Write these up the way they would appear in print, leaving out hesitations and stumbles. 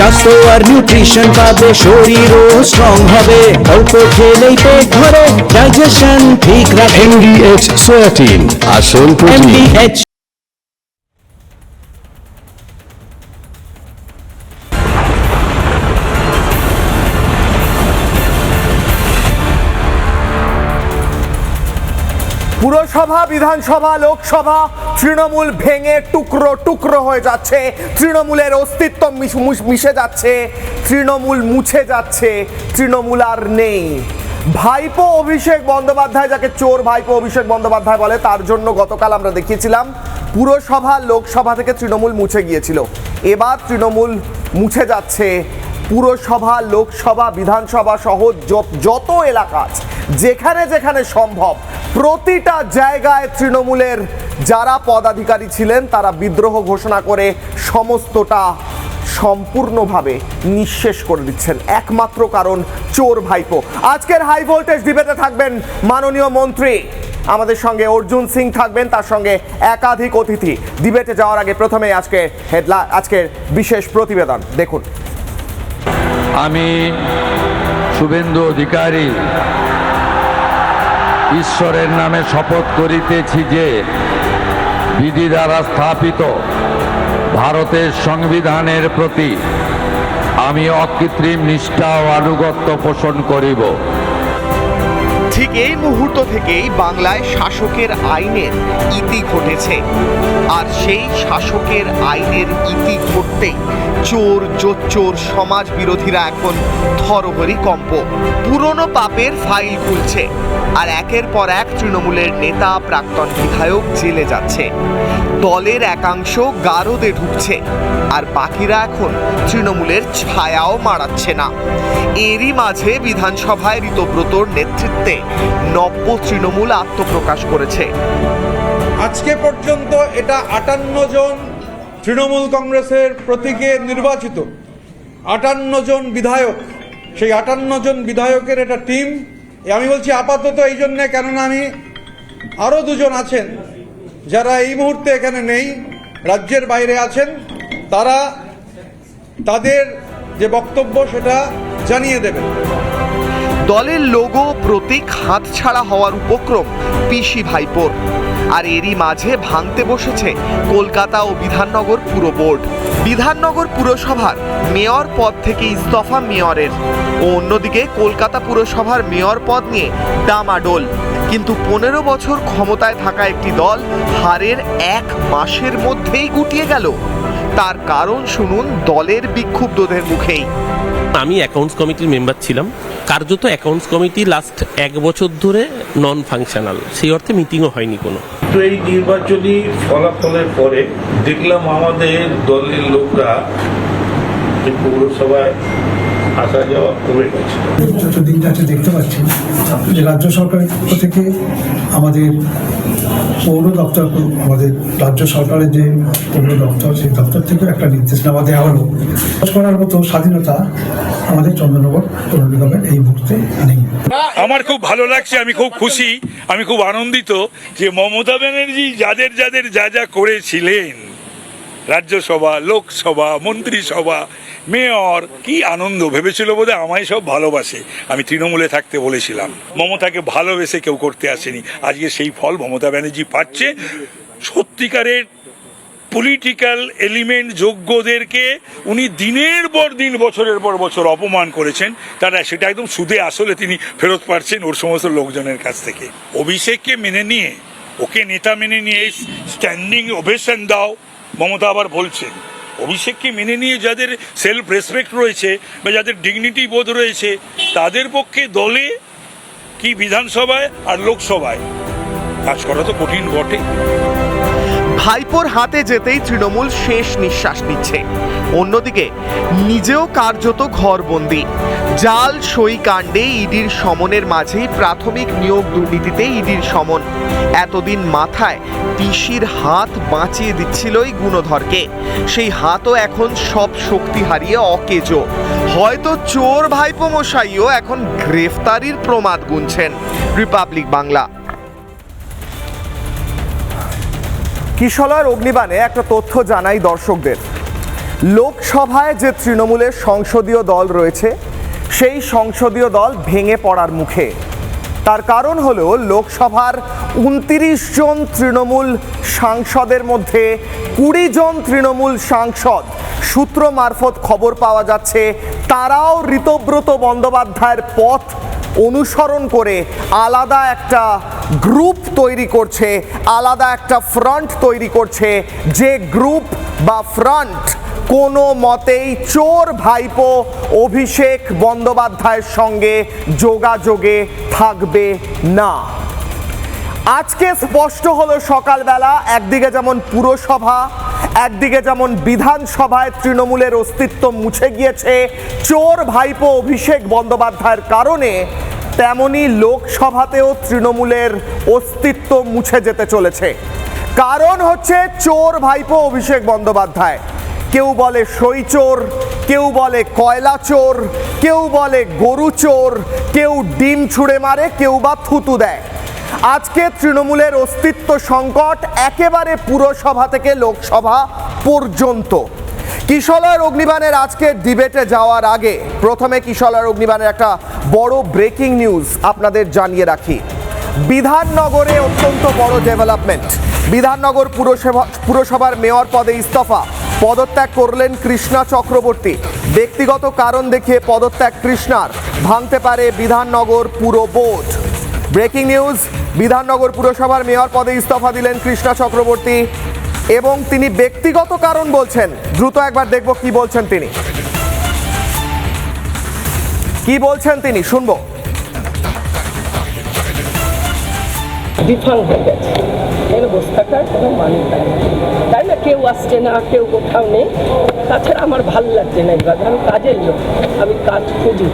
স্বাস্থ্য আর নিউট্রিশন পাবে, শরীরও স্ট্রং হবে, অল্প খেলেই পেট ভরে, ডাইজেশন ঠিক রাখে। MDH সোয়াটিন, আসল প্রোটিন। MDH পুরসভা, বিধানসভা, লোকসভা তৃণমূল ভেঙে টুকরো টুকরো হয়ে যাচ্ছে, তৃণমূলের অস্তিত্ব মিশে যাচ্ছে, তৃণমূল মুছে যাচ্ছে, তৃণমূল আর নেই। ভাইপো অভিষেক বন্দ্যোপাধ্যায়, যাকে চোর ভাইপো অভিষেক বন্দ্যোপাধ্যায় বলে, তার জন্য গতকাল আমরা দেখিয়েছিলাম পুরসভা লোকসভা থেকে তৃণমূল মুছে গিয়েছিল। এবার তৃণমূল মুছে যাচ্ছে পুরসভা, লোকসভা, বিধানসভা সহ যত এলাকা আছে, যেখানে যেখানে সম্ভব প্রতিটা জায়গায় তৃণমূলের যারা পদাধিকারী ছিলেন তারা বিদ্রোহ ঘোষণা করে সমস্তটা সম্পূর্ণভাবে নিঃশেষ করে দিচ্ছেন, একমাত্র কারণ চোর ভাইপো। আজকের হাই ভোল্টেজ ডিবেটে থাকবেন মাননীয় মন্ত্রী, আমাদের সঙ্গে অর্জুন সিং থাকবেন, তার সঙ্গে একাধিক অতিথি। ডিবেটে যাওয়ার আগে প্রথমে আজকের বিশেষ প্রতিবেদন দেখুন। আমি শুভেন্দু অধিকারী ঈশ্বরের নামে শপথ করিতেছি যে বিধি দ্বারা স্থাপিত ভারতের সংবিধানের প্রতি আমি অকৃত্রিম নিষ্ঠা ও আনুগত্য পোষণ করিব। ঠিক এই মুহূর্ত থেকেই বাংলায় শাসকের আইনের ইতি ঘটেছে, আর সেই শাসকের আইনের ইতি ঘটতেই চোর জোচ্চোর সমাজ বিরোধীরা এখন থরহরি কম্প, পুরনো পাপের ফাইল খুলছে, আর একের পর এক তৃণমূলের নেতা প্রাক্তন বিধায়ক জেলে যাচ্ছে, দলের একাংশ গারদে ঢুকছে, আর বাকিরা এখন তৃণমূলের ছায়াও মারাচ্ছে না। এরই মাঝে বিধানসভায় ঋতব্রতর নেতৃত্বে নব্য তৃণমূল আত্মপ্রকাশ করেছে। আজকে পর্যন্ত এটা 58 জন তৃণমূল কংগ্রেসের প্রতীকে নির্বাচিত 58 জন বিধায়ক, সেই 58 জন বিধায়কের এটা টিম। আমি বলছি আপাতত এই জন্যে, কেননা আমি আরও দুজন আছেন যারা এই মুহূর্তে এখানে নেই, রাজ্যের বাইরে আছেন, তারা তাদের যে বক্তব্য সেটা জানিয়ে দেবেন। দলের লোগো প্রতীক হাতছাড়া হওয়ার উপক্রম পিসি ভাইপোর, আর এরই মাঝে ভাঙতে বসেছে কলকাতা ও বিধাননগর পুর বোর্ড। বিধাননগর পুরসভার মেয়র পদ থেকে ইস্তফা মেয়রের, ও অন্যদিকে কলকাতা পুরসভার মেয়র পদ নিয়ে ডামাডোল। কিন্তু 15 বছর ক্ষমতায় থাকা একটি দল হারের 1 মাসের মধ্যেই গুটিয়ে গেল। তার কারণ শুনুন দলের বিক্ষুব্ধদের মুখেই। আমি অ্যাকাউন্টস কমিটির মেম্বার ছিলাম, কার্যত অ্যাকাউন্টস কমিটি লাস্ট 1 বছর ধরে নন ফাংশনাল, সেই অর্থে মিটিংও হয়নি কোনো। তো এই নির্বাচনী ফলাফলের পরে দেখলাম আমাদের দলের লোকরা এই পৌরসভায় আসা যাওয়া কমে গেছে। যতদিন যাচ্ছে দেখতে পাচ্ছি যে রাজ্য সরকারের পক্ষ থেকে আমাদের পৌর দপ্তর, আমাদের রাজ্য সরকারের যে পৌর দপ্তর, সেই দপ্তর থেকে একটা নির্দেশনামা দেওয়া হলো, কাজ করার মতো স্বাধীনতা আমাদের চন্দ্রনগর পৌর নিগমের এই মুহূর্তে নেই। আমার খুব ভালো লাগছে, আমি খুব খুশি, আমি খুব আনন্দিত যে মমতা ব্যানার্জি যাদের যাদের যা যা করেছিলেন, রাজ্যসভা, লোকসভা, মন্ত্রিসভা, মেয়র, কি আনন্দ। ভেবেছিল বোধহয় আমায় সব ভালোবাসে, আমি তৃণমূলে থাকতে বলেছিলাম মমতাকে ভালোবেসে কেউ করতে আসেনি। আজকে সেই ফল মমতা ব্যানার্জি পাচ্ছে। সত্যিকারের পলিটিক্যাল এলিমেন্ট যোগ্যদেরকে উনি দিনের পর দিন, বছরের পর বছর অপমান করেছেন, তারা সেটা একদম সুদে আসলে তিনি ফেরত পাচ্ছেন ওর সমস্ত লোকজনের কাছ থেকে। অভিষেককে মেনে নিয়ে, ওকে নেতা মেনে নিয়ে স্ট্যান্ডিং ওভেশন দাও, মমতা আবার বলছেন। অভিষেককে মেনে নিয়ে যাদের সেলফ রেসপেক্ট রয়েছে বা যাদের ডিগনিটি বোধ রয়েছে, তাদের পক্ষে দলে কি বিধানসভায় আর লোকসভায় কাজ করা তো কঠিন বটে। ভাইপোর হাতে যেতেই তৃণমূল শেষ নিঃশ্বাস নিচ্ছে, অন্যদিকে নিজেও কার্যত ঘরবন্দি। জাল সই কাণ্ডে ইডির সমনের মাঝেই প্রাথমিক নিয়োগ দুর্নীতিতে ইডির সমন। এতদিন মাথায় পিসির হাত বাঁচিয়ে দিচ্ছিল এই গুণধরকে, সেই হাতও এখন সব শক্তি হারিয়ে অকেজো। হয়তো চোর ভাইপো মশাইও এখন গ্রেফতারির প্রমাদ গুনছেন। রিপাবলিক বাংলা। কিশলয়ের অগ্নিবাণে একটা তথ্য জানাই দর্শকদের। লোকসভায় যে তৃণমূলের সংসদীয় দল রয়েছে সেই সংসদীয় দল ভেঙে পড়ার মুখে। তার কারণ হলো লোকসভার 29 জন তৃণমূল সাংসদের মধ্যে 20 জন তৃণমূল সাংসদ সূত্র মারফত খবর পাওয়া যাচ্ছে তারাও ঋতব্রত বন্দ্যোপাধ্যায়ের পথ অনুসরণ করে আলাদা একটা গ্রুপ তৈরি করছে, আলাদা একটা ফ্রন্ট তৈরি করছে, যে গ্রুপ বা ফ্রন্ট কোনো মতেই চোর ভাইপো অভিষেক বন্দ্যোপাধ্যায়ের সঙ্গে যোগাযোগে থাকবে না। আজকে স্পষ্ট হলো সকালবেলা, একদিকে যেমন পুরসভা, একদিকে যেমন বিধানসভায় তৃণমূলের অস্তিত্ব মুছে গিয়েছে চোর ভাইপো অভিষেক বন্দ্যোপাধ্যায়ের কারণে, তেমনি লোকসভাতেও তৃণমূলের অস্তিত্ব মুছে যেতে চলেছে। কারণ হচ্ছে চোর ভাইপো অভিষেক বন্দ্যোপাধ্যায়। কেউ বলে সই চোর, কেউ বলে কয়লা চোর, কেউ বলে গরু চোর, কেউ ডিম ছুঁড়ে মারে, কেউ বা থুতু দেয়। আজকে তৃণমূলের অস্তিত্ব সংকট একেবারে পুরসভা থেকে লোকসভা পর্যন্ত। কিশলয়ের অগ্নিবাণের আজকে ডিবেটে যাওয়ার আগে প্রথমে কিশলয়ের অগ্নিবাণের একটা বড় ব্রেকিং নিউজ আপনাদের জানিয়ে রাখি। বিধাননগরে অত্যন্ত বড় ডেভেলপমেন্ট। বিধাননগর পুরসভার মেয়র পদে ইস্তফা, পদত্যাগ করলেন কৃষ্ণা চক্রবর্তী। ব্যক্তিগত কারণ দেখিয়ে পদত্যাগ কৃষ্ণার, ভাঙতে পারে বিধাননগর পুর বোর্ড। ব্রেকিং নিউজ, বিধাননগর পুরসভার মেয়র পদে ইস্তফা দিলেন কৃষ্ণা চক্রবর্তী এবং তিনি ব্যক্তিগত কারণ বলছেন। দ্রুত একবার দেখব কি বলছেন তিনি, কি বলছেন তিনি, শুনবো। বিফল হয়ে গেছে, এর অবস্থাটার কোনো মানে নাই, তাই না? কেউ আসছে না, কেউ কোথাও নেই। তাছাড়া আমার ভালো লাগছে না, এবার আমি কাজের লোক, আমি কাজ খুঁজি,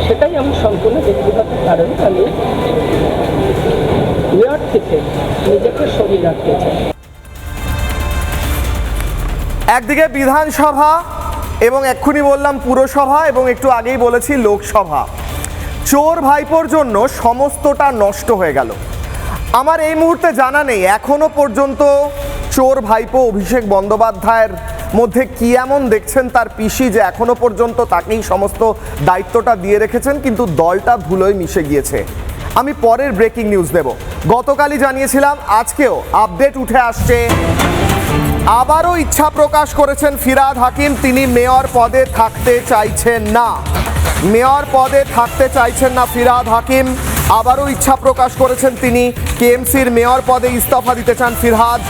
সেটাই আমি সম্পূর্ণ ব্যক্তিগত কারণে আমি মেয়র থেকে নিজেকে সরিয়ে রাখতে চাই। একদিকে বিধানসভা এবং এক্ষুনি বললাম পুরসভা এবং একটু আগেই বলেছি লোকসভা, চোর ভাইপোর জন্য সমস্তটা নষ্ট হয়ে গেল। আমার এই মুহূর্তে জানা নেই এখনো পর্যন্ত চোর ভাইপো অভিষেক বন্দ্যোপাধ্যায়ের মধ্যে কি এমন দেখছেন তার পিসি যে এখনো পর্যন্ত তাকেই সমস্ত দায়িত্বটা দিয়ে রেখেছেন, কিন্তু দলটা ধুলোয় মিশে গিয়েছে। আমি পরের ব্রেকিং নিউজ দেব। গতকালই জানিয়েছিলাম, আজকেও আপডেট উঠে আসছে। আবারও ইচ্ছা প্রকাশ করেছেন ফিরহাদ হাকিম, তিনি মেয়র পদে থাকতে চাইছেন না। মেয়র পদে থাকতে চাইছেন না ফিরহাদ হাকিম। আবারও ইচ্ছা প্রকাশ করেছেন তিনি, কেএমসির মেয়র পদে ইস্তফা দিতে চান ফিরহাদ।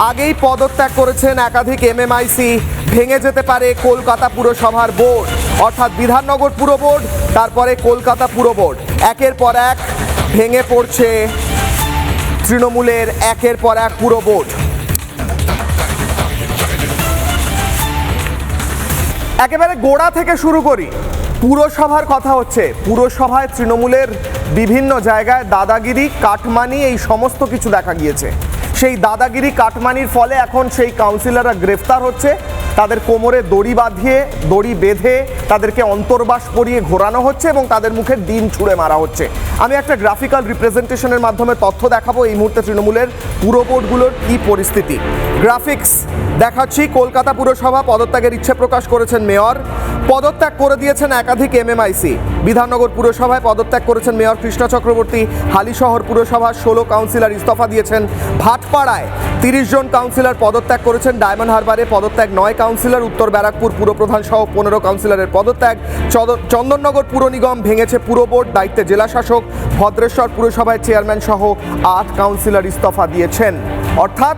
আগেই পদত্যাগ করেছেন একাধিক এমএমআইসি। ভেঙে যেতে পারে কলকাতা পুরসভার বোর্ড, অর্থাৎ বিধাননগর পুর বোর্ড, তারপরে কলকাতা পুর বোর্ড। একের পর এক ভেঙে পড়ছে তৃণমূলের একের পর এক পুর বোর্ড। একেবারে গোড়া থেকে শুরু করি। পুরসভার কথা হচ্ছে, পুরসভায় তৃণমূলের বিভিন্ন জায়গায় দাদাগিরি, কাটমানি, এই সমস্ত কিছু দেখা গিয়েছে। সেই দাদাগিরি কাটমানির ফলে এখন সেই কাউন্সিলররা গ্রেফতার হচ্ছে, তাদের কোমরে দড়ি বেঁধে তাদেরকে অন্তর্বাস পরিয়ে ঘোরানো হচ্ছে এবং তাদের মুখে ডিম ছুঁড়ে মারা হচ্ছে। আমি একটা গ্রাফিক্যাল রিপ্রেজেন্টেশনের মাধ্যমে তথ্য দেখাবো এই মুহূর্তে তৃণমূলের পুর বোর্ডগুলোর কী পরিস্থিতি। গ্রাফিক্স দেখাচ্ছি। কলকাতা পুরসভা পদত্যাগের ইচ্ছে প্রকাশ করেছেন মেয়র, পদত্যাগ করে দিয়েছেন একাধিক এমএমআইসি। বিধাননগর পুরসভায় পদত্যাগ করেছেন মেয়র কৃষ্ণা চক্রবর্তী। হালিশহর পুরসভার 16 কাউন্সিলর ইস্তফা দিয়েছেন। ভাটপাড়ায় 30 জন কাউন্সিলর পদত্যাগ করেছেন। ডায়মন্ড হারবারে পদত্যাগ 9 কাউন্সিলর। উত্তর ব্যারাকপুর পুরপ্রধান সহ 15 কাউন্সিলরের পদত্যাগ। চন্দননগর পুর নিগম ভেঙেছে পুর বোর্ড, দায়িত্বে জেলা শাসক। ভদ্রেশ্বর পুরসভায় চেয়ারম্যান সহ 8 কাউন্সিলর ইস্তফা দিয়েছেন। অর্থাৎ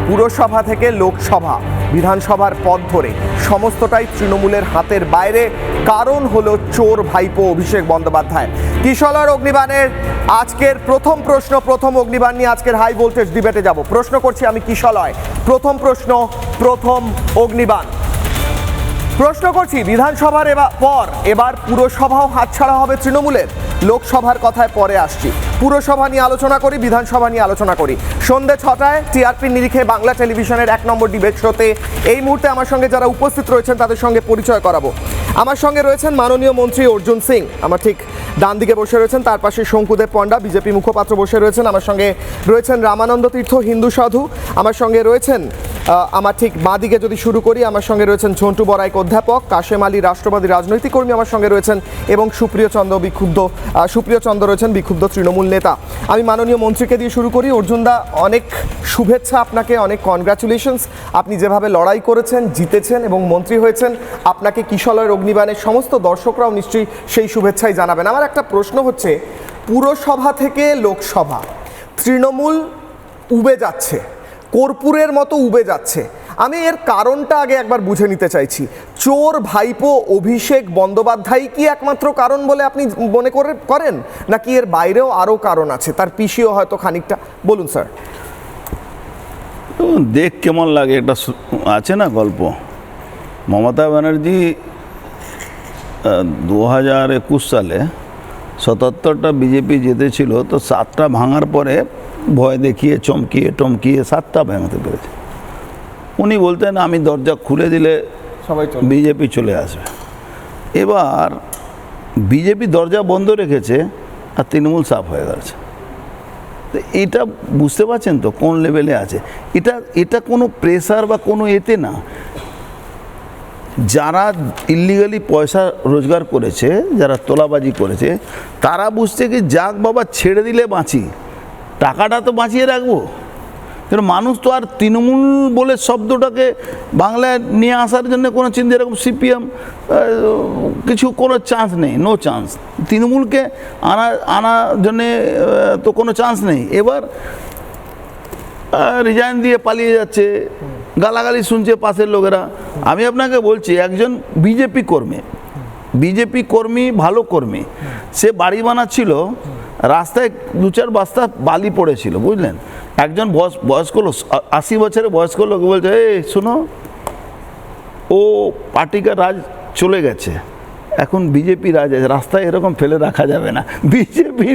পুরসভা থেকে লোকসভা, বিধানসভার পদ ধরে সমস্তটাই তৃণমূলের হাতের বাইরে। কারণ হলো চোর ভাইপো অভিষেক বন্দ্যোপাধ্যায়। কিশলয়ের অগ্নিবাণের আজকের প্রথম প্রশ্ন, প্রথম অগ্নিবাণ নিয়ে আজকের হাই ভোল্টেজ ডিবেটে যাব। প্রশ্ন করছি আমি কিশলয়, প্রথম প্রশ্ন, প্রথম অগ্নিবাণ। প্রশ্ন করছি বিধানসভার এবার পুরসভাও হাতছাড়া হবে তৃণমূলের। লোকসভার কথায় পরে আসছি, পুরসভা নিয়ে আলোচনা করি, বিধানসভা নিয়ে আলোচনা করি। সন্ধ্যে 6টায় টিআরপি নিরিখে বাংলা টেলিভিশনের 1 নম্বর ডিবেট শোতে এই মুহূর্তে আমার সঙ্গে যারা উপস্থিত রয়েছেন তাদের সঙ্গে পরিচয় করাবো। আমার সঙ্গে রয়েছেন মাননীয় মন্ত্রী অর্জুন সিং, আমার ঠিক ডান দিকে বসে রয়েছেন। তার পাশে শঙ্কুদেব পণ্ডা বিজেপি মুখপাত্র বসে রয়েছেন। আমার সঙ্গে রয়েছেন রামানন্দ তীর্থ হিন্দু সাধু। আমার সঙ্গে রয়েছেন আমার ঠিক বাঁ দিকে যদি শুরু করি, আমার সঙ্গে রয়েছেন ঝন্টু বড়াইক অধ্যাপক, কাশেম আলী রাষ্ট্রবাদী রাজনৈতিক কর্মী আমার সঙ্গে রয়েছেন, এবং সুপ্রিয় চন্দ্র রয়েছেন বিক্ষুব্ধ তৃণমূল নেতা। আমি মাননীয় মন্ত্রীকে দিয়ে শুরু করি। অর্জুনদা, অনেক শুভেচ্ছা আপনাকে, অনেক কনগ্রাচুলেশনস। আপনি যেভাবে লড়াই করেছেন, জিতেছেন এবং মন্ত্রী হয়েছেন, আপনাকে কিশলয়ের অগ্নিবাণের সমস্ত দর্শকরাও নিশ্চয়ই সেই শুভেচ্ছাই জানাবেন। আমার একটা প্রশ্ন হচ্ছে, পুরসভা থেকে লোকসভা তৃণমূল উবে যাচ্ছে, কর্পূরের মতো উবে যাচ্ছে। আমি এর কারণটা আগে একবার বুঝে নিতে চাইছি। চোর ভাইপো অভিষেক বন্দ্যোপাধ্যায় কি একমাত্র কারণ বলে আপনি মনে করেন, নাকি এর বাইরেও আরও কারণ আছে, তার পিছিয়েও হয়তো খানিকটা? বলুন স্যার। দেখ কেমন লাগে, একটা আছে না গল্প, মমতা ব্যানার্জি 2021 সালে 77টা বিজেপি জিতেছিল, তো 7টা ভাঙার পরে ভয় দেখিয়ে চমকিয়ে টমকিয়ে 7টা ভাঙাতে পেরেছে। উনি বলতেন আমি দরজা খুলে দিলে সবাই বিজেপি চলে আসবে। এবার বিজেপি দরজা বন্ধ রেখেছে আর তৃণমূল সাফ হয়ে গেছে। তো এটা বুঝতে পারছেন তো কোন লেভেলে আছে এটা কোনো প্রেসার বা কোনো এতে না। যারা ইলিগালি পয়সা রোজগার করেছে, যারা তোলাবাজি করেছে, তারা বুঝছে কি যাক বাবা ছেড়ে দিলে বাঁচি, টাকাটা তো বাঁচিয়ে রাখবো। কিন্তু মানুষ তো আর তৃণমূল বলে শব্দটাকে বাংলায় নিয়ে আসার জন্য কোনো চিন্তা, এরকম সিপিএম কিছু কোনো চান্স নেই, নো চান্স। তৃণমূলকে আনার জন্যে তো কোনো চান্স নেই। এবার রিজাইন দিয়ে পালিয়ে যাচ্ছে, গালাগালি শুনছে পাশের লোকেরা। আমি আপনাকে বলছি, একজন বিজেপি কর্মী ভালো কর্মী, সে বাড়ি বানাচ্ছিল, রাস্তায় 2-4 বস্তা বালি পড়েছিল, বুঝলেন। একজন বয়স্ক লোক, 80 বছরের বয়স্ক লোক বলছে, এই শোনো, ও পার্টিকা রাজ চলে গেছে, এখন বিজেপি রাজ আছে, রাস্তায় এরকম ফেলে রাখা যাবে না। বিজেপি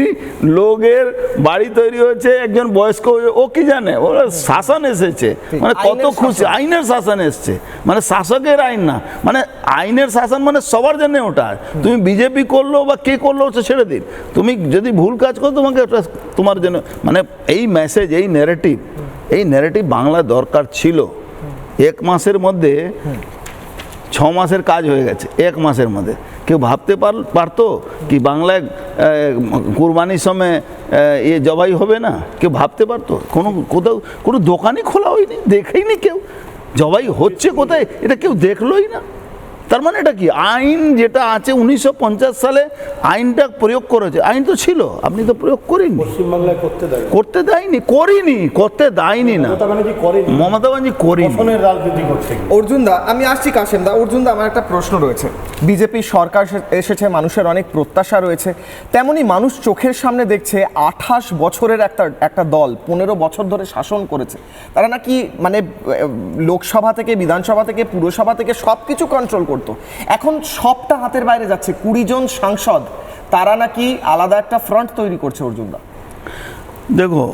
লোকের বাড়ি তৈরি হয়েছে, একজন বয়স্ক, ও কি জানে, ওরা শাসন এসেছে, মানে কত খুশি, আইনের শাসন এসছে, মানে শাসকের আইন না, মানে আইনের শাসন, মানে সবার জন্য ওটা। তুমি বিজেপি করলো বা কে করলো ওটা ছেড়ে দিন, তুমি যদি ভুল কাজ করো তোমাকে ওটা তোমার জন্য, মানে এই মেসেজ, এই ন্যারেটিভ বাংলা দরকার ছিল। 1 মাসের মধ্যে 6 মাসের কাজ হয়ে গেছে 1 মাসের মধ্যে। কেউ ভাবতে পারতো কি বাংলায় কুরবানির সময় জবাই হবে না? কেউ ভাবতে পারতো? কোথাও কোনো দোকানই খোলা হয়নি, দেখেইনি কেউ। জবাই হচ্ছে কোথায় এটা কেউ দেখলোই না। তার মানে এটা কি, আইন যেটা আছে 1950 সালে আইনটা প্রয়োগ করেছে, আইন তো ছিল, আপনি তো প্রয়োগ করেননি, পশ্চিমবাংলায় করতে দেয়নি না, মমতা ব্যানার্জি করেনি। রাজনীতি করতে অর্জুনদা, আমি আসছি কাশেমদা। অর্জুনদা, আমার একটা প্রশ্ন রয়েছে। বিজেপি সরকার এসেছে, মানুষের অনেক প্রত্যাশা রয়েছে, তেমনি মানুষ চোখের সামনে দেখছে 28 বছরের একটা দল 15 বছর ধরে শাসন করেছে। তারা নাকি মানে লোকসভা থেকে, বিধানসভা থেকে, পুরসভা থেকে সব কিছু কন্ট্রোল করতো, এখন সবটা হাতের বাইরে যাচ্ছে। 20 জন সাংসদ, তারা নাকি আলাদা একটা ফ্রন্ট তৈরি করছে। অর্জুনদা, দেখো,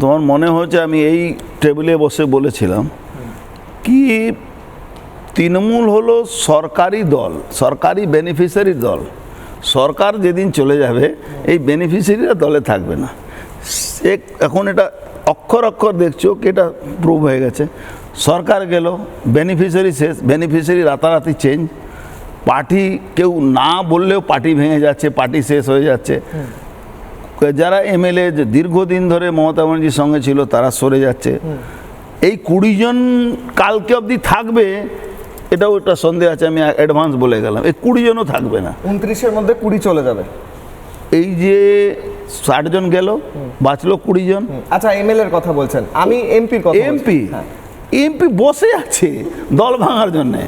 তোমার মনে হচ্ছে আমি এই টেবিলে বসে বলেছিলাম কি তৃণমূল হলো সরকারি দল, সরকারি বেনিফিশিয়ারি দল। সরকার যেদিন চলে যাবে এই বেনিফিশিয়ারিরা দলে থাকবে না। এখন এটা অক্ষর দেখছো কি, এটা প্রুভ হয়ে গেছে। সরকার গেল, বেনিফিশিয়ারি শেষ, বেনিফিশিয়ারি রাতারাতি চেঞ্জ, পার্টি কেউ না বললেও পার্টি ভেঙে যাচ্ছে, পার্টি শেষ হয়ে যাচ্ছে। যারা এমএলএ দীর্ঘদিন ধরে মমতা ব্যানার্জির সঙ্গে ছিল তারা সরে যাচ্ছে। এই 20 জন কালকে অবধি থাকবে, এটাও একটা সন্দেহ আছে, আমি অ্যাডভান্স বলে গেলাম। এই 20 জনও থাকবে না, 29-এর মধ্যে 20 চলে যাবে। এই যে 60 জন গেল, বাঁচলো 20 জন। আচ্ছা, এমএলএর কথা বলছেন, আমি এমপির কথা বলছি। এমপি বসে আছে দল ভাঙার জন্যে,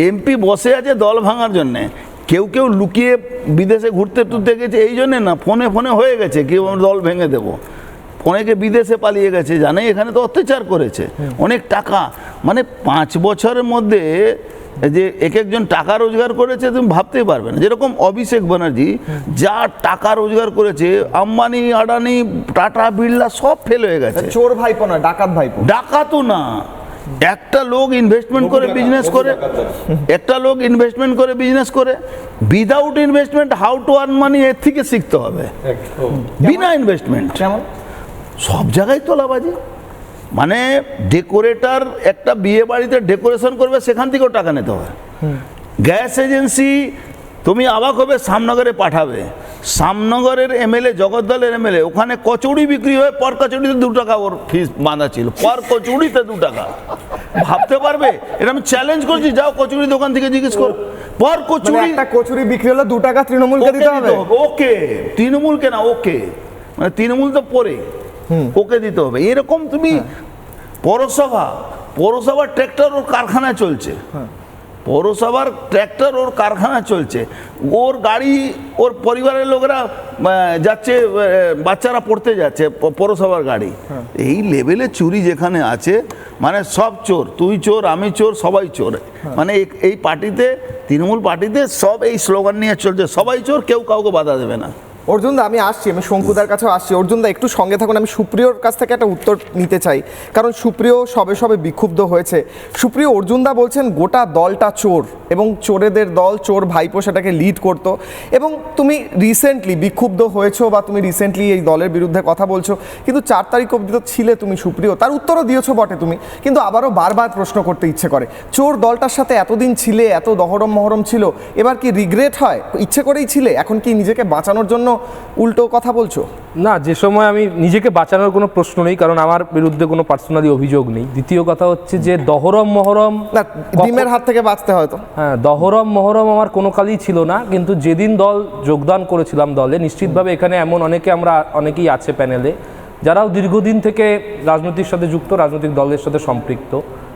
এমপি বসে আছে দল ভাঙার জন্যে। কেউ লুকিয়ে বিদেশে ঘুরতে গেছে, এই জন্যে না, ফোনে হয়ে গেছে কেউ দল ভেঙে দেবো। অনেকে বিদেশে পালিয়ে গেছে, জানে এখানে তো অত্যাচার করেছে, অনেক টাকা, মানে 5 বছরের মধ্যে যে একজন টাকা রোজগার করেছে তুমি ভাবতেই পারবে না। যেরকম অভিষেক ব্যানার্জি যা টাকা রোজগার করেছে, আম্বানি, আদানি, টাটা, বিড়লা সব ফেল হয়ে গেছে। চোর ভাইপো না, ডাকাত ভাইপো। ডাকাতও না, একটা লোক ইনভেস্টমেন্ট করে বিজনেস করে, without investment how to earn money এর থেকে শিখতে হবে। বিনা ইনভেস্টমেন্ট কেমন? সব জায়গায় তোলাবাজি, মানে ডেকোরেটর একটা বিয়ে বাড়িতে ডেকোরেশন করবে, সেখান থেকেও টাকা নিতে হয়। গ্যাস এজেন্সি তুমি অবাক হবে, সামনগরে পাঠাবে, সামনগরের এমএলএ, জগদ্দলের এমএলএ, ওখানে কচুরি বিক্রি হয়, পর কচুরিতে 2 টাকা ওর ফিস বাঁধা ছিল, পর কচুরিতে 2 টাকা। ভাবতে পারবে? এটা আমি চ্যালেঞ্জ করছি, যাও কচুরি দোকান থেকে জিজ্ঞেস করো, পর কচুরি, একটা কচুরি বিক্রি হলো 2 টাকা তৃণমূলকে দিতে হবে। ওকে, তৃণমূলকে না, ওকে, মানে তৃণমূল তো পরে, ওকে দিতে হবে। এরকম তুমি পৌরসভার ট্র্যাক্টর ওর কারখানায় চলছে, পৌরসভার ট্র্যাক্টর ওর কারখানা চলছে, ওর গাড়ি, ওর পরিবারের লোকেরা যাচ্ছে, বাচ্চারা পড়তে যাচ্ছে, পৌরসভার গাড়ি। এই লেভেলে চুরি যেখানে আছে, মানে সব চোর, তুই চোর, আমি চোর, সবাই চোর। মানে এই পার্টিতে, তৃণমূল পার্টিতে সব এই স্লোগান নিয়ে চলছে, সবাই চোর, কেউ কাউকে বাধা দেবে না। অর্জুনদা, আমি আসছি, আমি শঙ্কুদার কাছেও আসছি। অর্জুনদা একটু সঙ্গে থাকুন, আমি সুপ্রিয়র কাছ থেকে একটা উত্তর নিতে চাই, কারণ সুপ্রিয় সবে বিক্ষুব্ধ হয়েছে। সুপ্রিয়, অর্জুনদা বলছেন গোটা দলটা চোর এবং চোরেদের দল, চোর ভাইপো সেটাকে লিড করতো, এবং তুমি রিসেন্টলি বিক্ষুব্ধ হয়েছো বা তুমি রিসেন্টলি এই দলের বিরুদ্ধে কথা বলছো, কিন্তু 4 তারিখ অবধি তো ছিলে তুমি সুপ্রিয়, তার উত্তরও দিয়েছো বটে তুমি, কিন্তু আবারও বারবার প্রশ্ন করতে ইচ্ছে করে, চোর দলটার সাথে এতদিন ছিলে, এত দহরম মহরম ছিল, এবার কি রিগ্রেট হয়? ইচ্ছে করেই ছিলে, এখন কি নিজেকে বাঁচানোর জন্য উল্টো কথা বলছো? না, যে সময় আমি নিজেকে বাঁচানোর কোনো প্রশ্ন নেই, কারণ আমার বিরুদ্ধে কোনো পার্সোনালি অভিযোগ নেই। দ্বিতীয় কথা হচ্ছে যে দহরম মহরম, না, ডিমের হাত থেকে বাঁচতে হয়তো। হ্যাঁ, দহরম মহরম আমার কোনো কালই ছিল না, কিন্তু যেদিন দল যোগদান করেছিলাম দলে, নিশ্চিতভাবে এখানে এমন অনেকেই আছে প্যানেলে যারাও দীর্ঘদিন থেকে রাজনীতির সাথে যুক্ত, রাজনৈতিক দলের সাথে সম্পৃক্ত।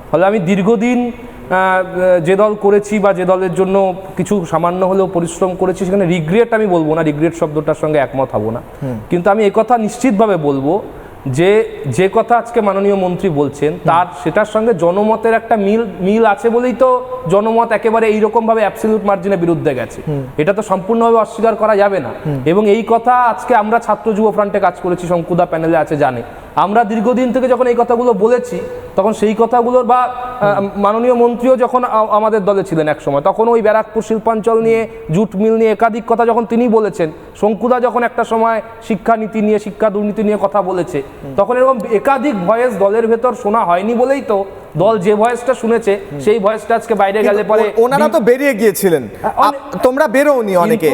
ফলে আমি দীর্ঘদিন যে দল করেছি বা যে দলের জন্য কিছু সামান্য হলেও পরিশ্রম করেছি, সেখানে রিগ্রেট আমি বলবো না, রিগ্রেট শব্দটার সঙ্গে একমত হব না। কিন্তু আমি একথা নিশ্চিতভাবে বলবো যে কথা আজকে মাননীয় মন্ত্রী বলছেন, তার সেটার সঙ্গে জনমতের একটা মিল আছে বলেই তো জনমত একেবারে এইরকমভাবে অ্যাবসলিউট মার্জিনের বিরুদ্ধে গেছে। এটা তো সম্পূর্ণভাবে অস্বীকার করা যাবে না। এবং এই কথা আজকে আমরা ছাত্র যুব ফ্রন্টে কাজ করেছি, শঙ্কুদা প্যানেলে আছে, জানে। আমরা দীর্ঘদিন থেকে যখন এই কথাগুলো বলেছি, তখন সেই কথাগুলোর বা মাননীয় মন্ত্রীও যখন আমাদের দলে ছিলেন এক সময়, তখন ওই ব্যারাকপুর শিল্পাঞ্চল নিয়ে, জুট মিল নিয়ে একাধিক কথা যখন তিনি বলেছেন, শঙ্কুদা যখন একটা সময় শিক্ষানীতি নিয়ে, শিক্ষা দুর্নীতি নিয়ে কথা বলেছে, তখন এরকম একাধিক ভয়েস দলের ভেতর শোনা হয়নি বলেই তো দল যে ভয়েসটা শুনেছে সেই ভয়েসটা আজকে বাইরে গেলে পরে ওনারা তো বেরিয়ে গিয়েছিলেন, তোমরা বেরোনি অনেকে,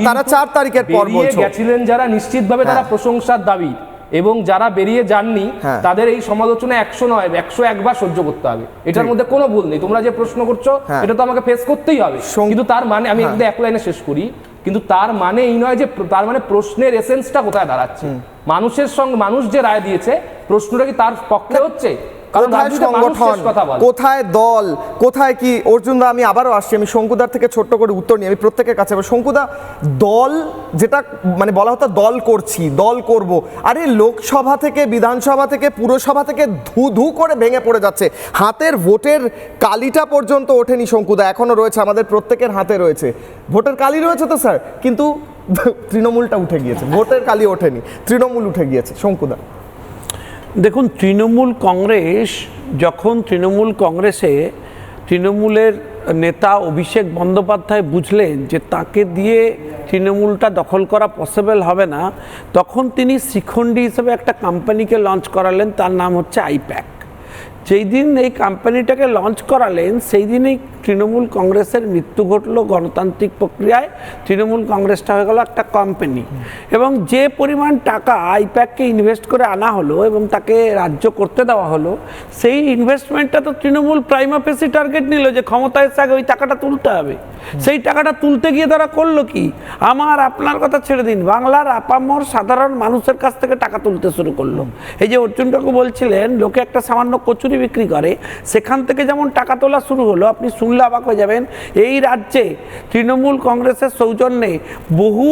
তারা 4 তারিখের পর বলছো গেছিলেন যারা, নিশ্চিতভাবে তারা প্রশংসার দাবি, এবং যারা বেরিয়ে যাননি তাদের এই সমালোচনা 100 নয় 101 বার সহ্য করতে হবে, এটার মধ্যে কোনো ভুল নেই। তোমরা যে প্রশ্ন করছো এটা তো আমাকে ফেস করতেই হবে, কিন্তু তার মানে আমি একদম এক লাইনে শেষ করি, কিন্তু তার মানে এই নয় যে, তার মানে প্রশ্নের এসেন্সটা কোথায় দাঁড়াচ্ছে, মানুষের সঙ্গে মানুষ যে রায় দিয়েছে, প্রশ্নটা কি তার পক্ষে হচ্ছে? কোথায় সংগঠন, কোথায় দল, কোথায় কি? অর্জুনদা, আমি আবারও আসছি, আমি শঙ্কুদার থেকে ছোট্ট করে উত্তর নিই, আমি প্রত্যেকের কাছে। শঙ্কুদা, দল যেটা মানে বলা হতো দল করছি, দল করব, আরে লোকসভা থেকে, বিধানসভা থেকে, পুরসভা থেকে ধু করে ভেঙে পড়ে যাচ্ছে, হাতের ভোটের কালিটা পর্যন্ত ওঠেনি শঙ্কুদা, এখনো রয়েছে, আমাদের প্রত্যেকের হাতে রয়েছে ভোটের কালি রয়েছে তো স্যার, কিন্তু তৃণমূলটা উঠে গিয়েছে, ভোটের কালি ওঠেনি, তৃণমূল উঠে গিয়েছে। শঙ্কুদা, দেখুন, তৃণমূল কংগ্রেস যখন তৃণমূল কংগ্রেসে তৃণমূলের নেতা অভিষেক বন্দ্যোপাধ্যায় বুঝলেন যে তাকে দিয়ে তৃণমূলটা দখল করা পসিবল হবে না, তখন তিনি শিখণ্ডী হিসেবে একটা কোম্পানিকে লঞ্চ করালেন, তার নাম হচ্ছে আইপ্যাক। যেই দিন এই কোম্পানিটাকে লঞ্চ করালেন, সেই দিনেই তৃণমূল কংগ্রেসের মৃত্যু ঘটলো গণতান্ত্রিক প্রক্রিয়ায়। তৃণমূল কংগ্রেসটা হয়ে গেল একটা কোম্পানি, এবং যে পরিমাণ টাকা আইপ্যাককে ইনভেস্ট করে আনা হলো এবং তাকে রাজ্য করতে দেওয়া হলো, সেই ইনভেস্টমেন্টটা তো তৃণমূল প্রাইমা ফেসি টার্গেট নিল যে ক্ষমতায় এসে আগে ওই টাকাটা তুলতে হবে। সেই টাকাটা তুলতে গিয়ে তারা করলো কি? আমার আপনার কথা ছেড়ে দিন, বাংলার আপামর সাধারণ মানুষের কাছ থেকে টাকা তুলতে শুরু করলো। এই যে অর্জুন কাকু বলছিলেন লোকে একটা সামান্য কচুরি বিক্রি করে, সেখান থেকে যেমন টাকা তোলা শুরু হলো, আপনি শুনলে অবাক হয়ে যাবেন, এই রাজ্যে তৃণমূল কংগ্রেসের সৌজন্যে বহু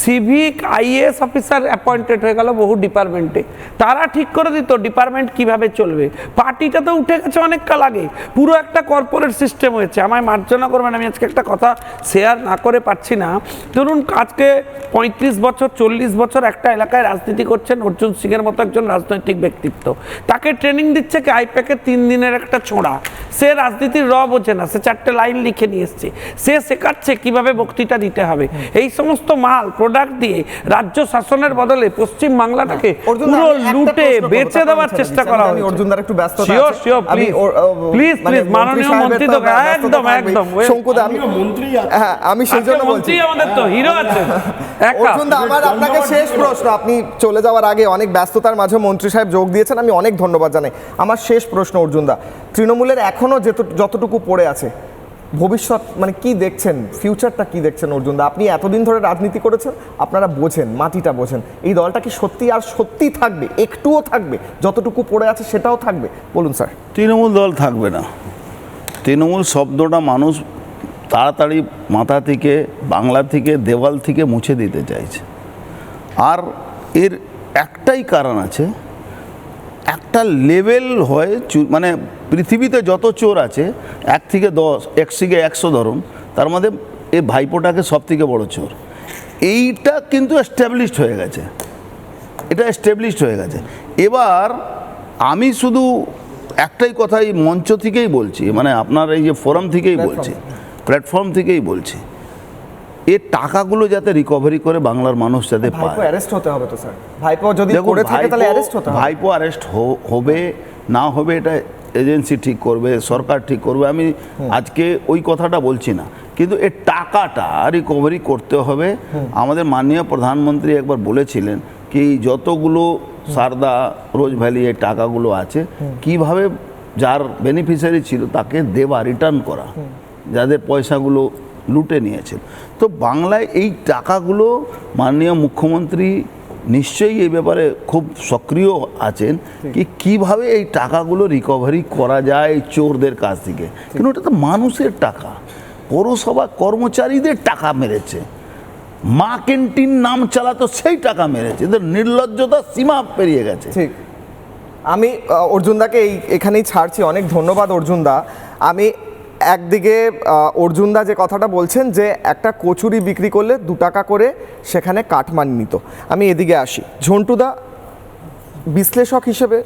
সিভিক আইএএস অফিসার অ্যাপয়েন্টেড হয়ে গেল বহু ডিপার্টমেন্টে। তারা ঠিক করে দিত ডিপার্টমেন্ট কিভাবে চলবে। পার্টিটা তো উঠে গেছে অনেক কাল আগে, পুরো একটা কর্পোরেট সিস্টেম হয়েছে। আমায় মার্জনা করবেন, আমি আজকে একটা কথা শেয়ার না করে পারছি না। ধরুন আজকে 35 বছর 40 বছর একটা এলাকায় রাজনীতি করছেন অর্জুন সিংয়ের মতো একজন রাজনৈতিক ব্যক্তিত্ব, তাকে ট্রেনিং দিচ্ছে কি আইপ্যাকের 3 দিনের একটা ছোঁড়া, সে রাজনীতির বোঝে না, সে চারটে লাইন লিখে নিয়ে এসছে, সে শেখাচ্ছে কিভাবে বক্তৃতা দিতে হবে। এই সমস্ত মাল প্রোডাক্ট দিয়ে রাজ্য শাসনের বদলে পশ্চিম বাংলাটাকে পুরো লুটে বেচে দেওয়ার চেষ্টা করা হয়েছে। অর্জুনদার একটু ব্যস্ত শিওর শিওর, প্লিজ প্লিজ মাননীয় মন্ত্রী তো একদম একদম শঙ্কুদা, আমি সেই জন্য বলছি আমাদের তো হিরো আছে। অর্জুনদা, আমার আপনাকে শেষ প্রশ্ন, আপনি চলে যাওয়ার আগে অনেক ব্যস্ততার মাঝে মন্ত্রী সাহেব যোগ দিয়েছেন, আমি অনেক ধন্যবাদ জানাই। আমার শেষ প্রশ্ন অর্জুনদা, তৃণমূলের এখনো যতটুকু পড়ে আছে, ভবিষ্যৎ মানে কি দেখছেন, ফিউচারটা কি দেখছেন অর্জুনদা? আপনি এতদিন ধরে রাজনীতি করেছেন, আপনারা বোঝেন, মাটিটা বোঝেন, এই দলটা কি সত্যি আর সত্যি থাকবে, একটুও থাকবে, যতটুকু পড়ে আছে সেটাও থাকবে? বলুন স্যার। তৃণমূল দল থাকবে না। তৃণমূল শব্দটা মানুষ তাড়াতাড়ি মাথা থেকে, বাংলা থেকে, দেওয়াল থেকে মুছে দিতে চাইছে। আর এর একটাই কারণ আছে, একটা লেভেল হয়, মানে পৃথিবীতে যত চোর আছে 1 থেকে 10, 1 থেকে 100 ধরুন, তার মধ্যে এই ভাইপোটাকে সব থেকে বড় চোর। এইটা কিন্তু এস্টাবলিশড হয়ে গেছে, এটা এস্টাবলিশড হয়ে গেছে। এবার আমি শুধু একটাই কথা এই মঞ্চ থেকেই বলছি, মানে আপনার এই যে ফোরাম থেকেই বলছি, প্ল্যাটফর্ম থেকেই বলছি, এর টাকাগুলো যাতে রিকভারি করে বাংলার মানুষ যাতে পায়। ভাইপো অ্যারেস্ট হতে হবে তো স্যার, ভাইপো যদি করে থাকে তাহলে অ্যারেস্ট হতে হবে। ভাইপো অ্যারেস্ট হবে না হবে এটা এজেন্সি ঠিক করবে, সরকার ঠিক করবে, আমি আজকে ওই কথাটা বলছি না, কিন্তু এর টাকাটা রিকভারি করতে হবে। আমাদের মাননীয় প্রধানমন্ত্রী একবার বলেছিলেন কি যতগুলো সারদা, রোজ ভ্যালি এই টাকাগুলো আছে কিভাবে যার বেনিফিশিয়ারি ছিল তাকে দেওয়া, রিটার্ন করা, যাদের পয়সাগুলো লুটে নিয়েছিল। তো বাংলায় এই টাকাগুলো মাননীয় মুখ্যমন্ত্রী নিশ্চয়ই এই ব্যাপারে খুব সক্রিয় আছেন কি কিভাবে এই টাকাগুলো রিকভারি করা যায় চোরদের কাছ থেকে। কিন্তু ওটা তো মানুষের টাকা, পৌরসভা কর্মচারীদের টাকা মেরেছে, মা ক্যান্টিন নাম চালাতো সেই টাকা মেরেছে, এদের নির্লজ্জতা সীমা পেরিয়ে গেছে। ঠিক, আমি অর্জুনদাকে এখানেই ছাড়ছি, অনেক ধন্যবাদ অর্জুনদা। আমি একদিকে অর্জুনদা যে কথাটা বলছেন যে একটা কচুরি বিক্রি করলে 2 টাকা করে সেখানে কাটমানি নিত, আমি এদিকে আসি। ঝন্টুদা, বিশ্লেষক হিসেবে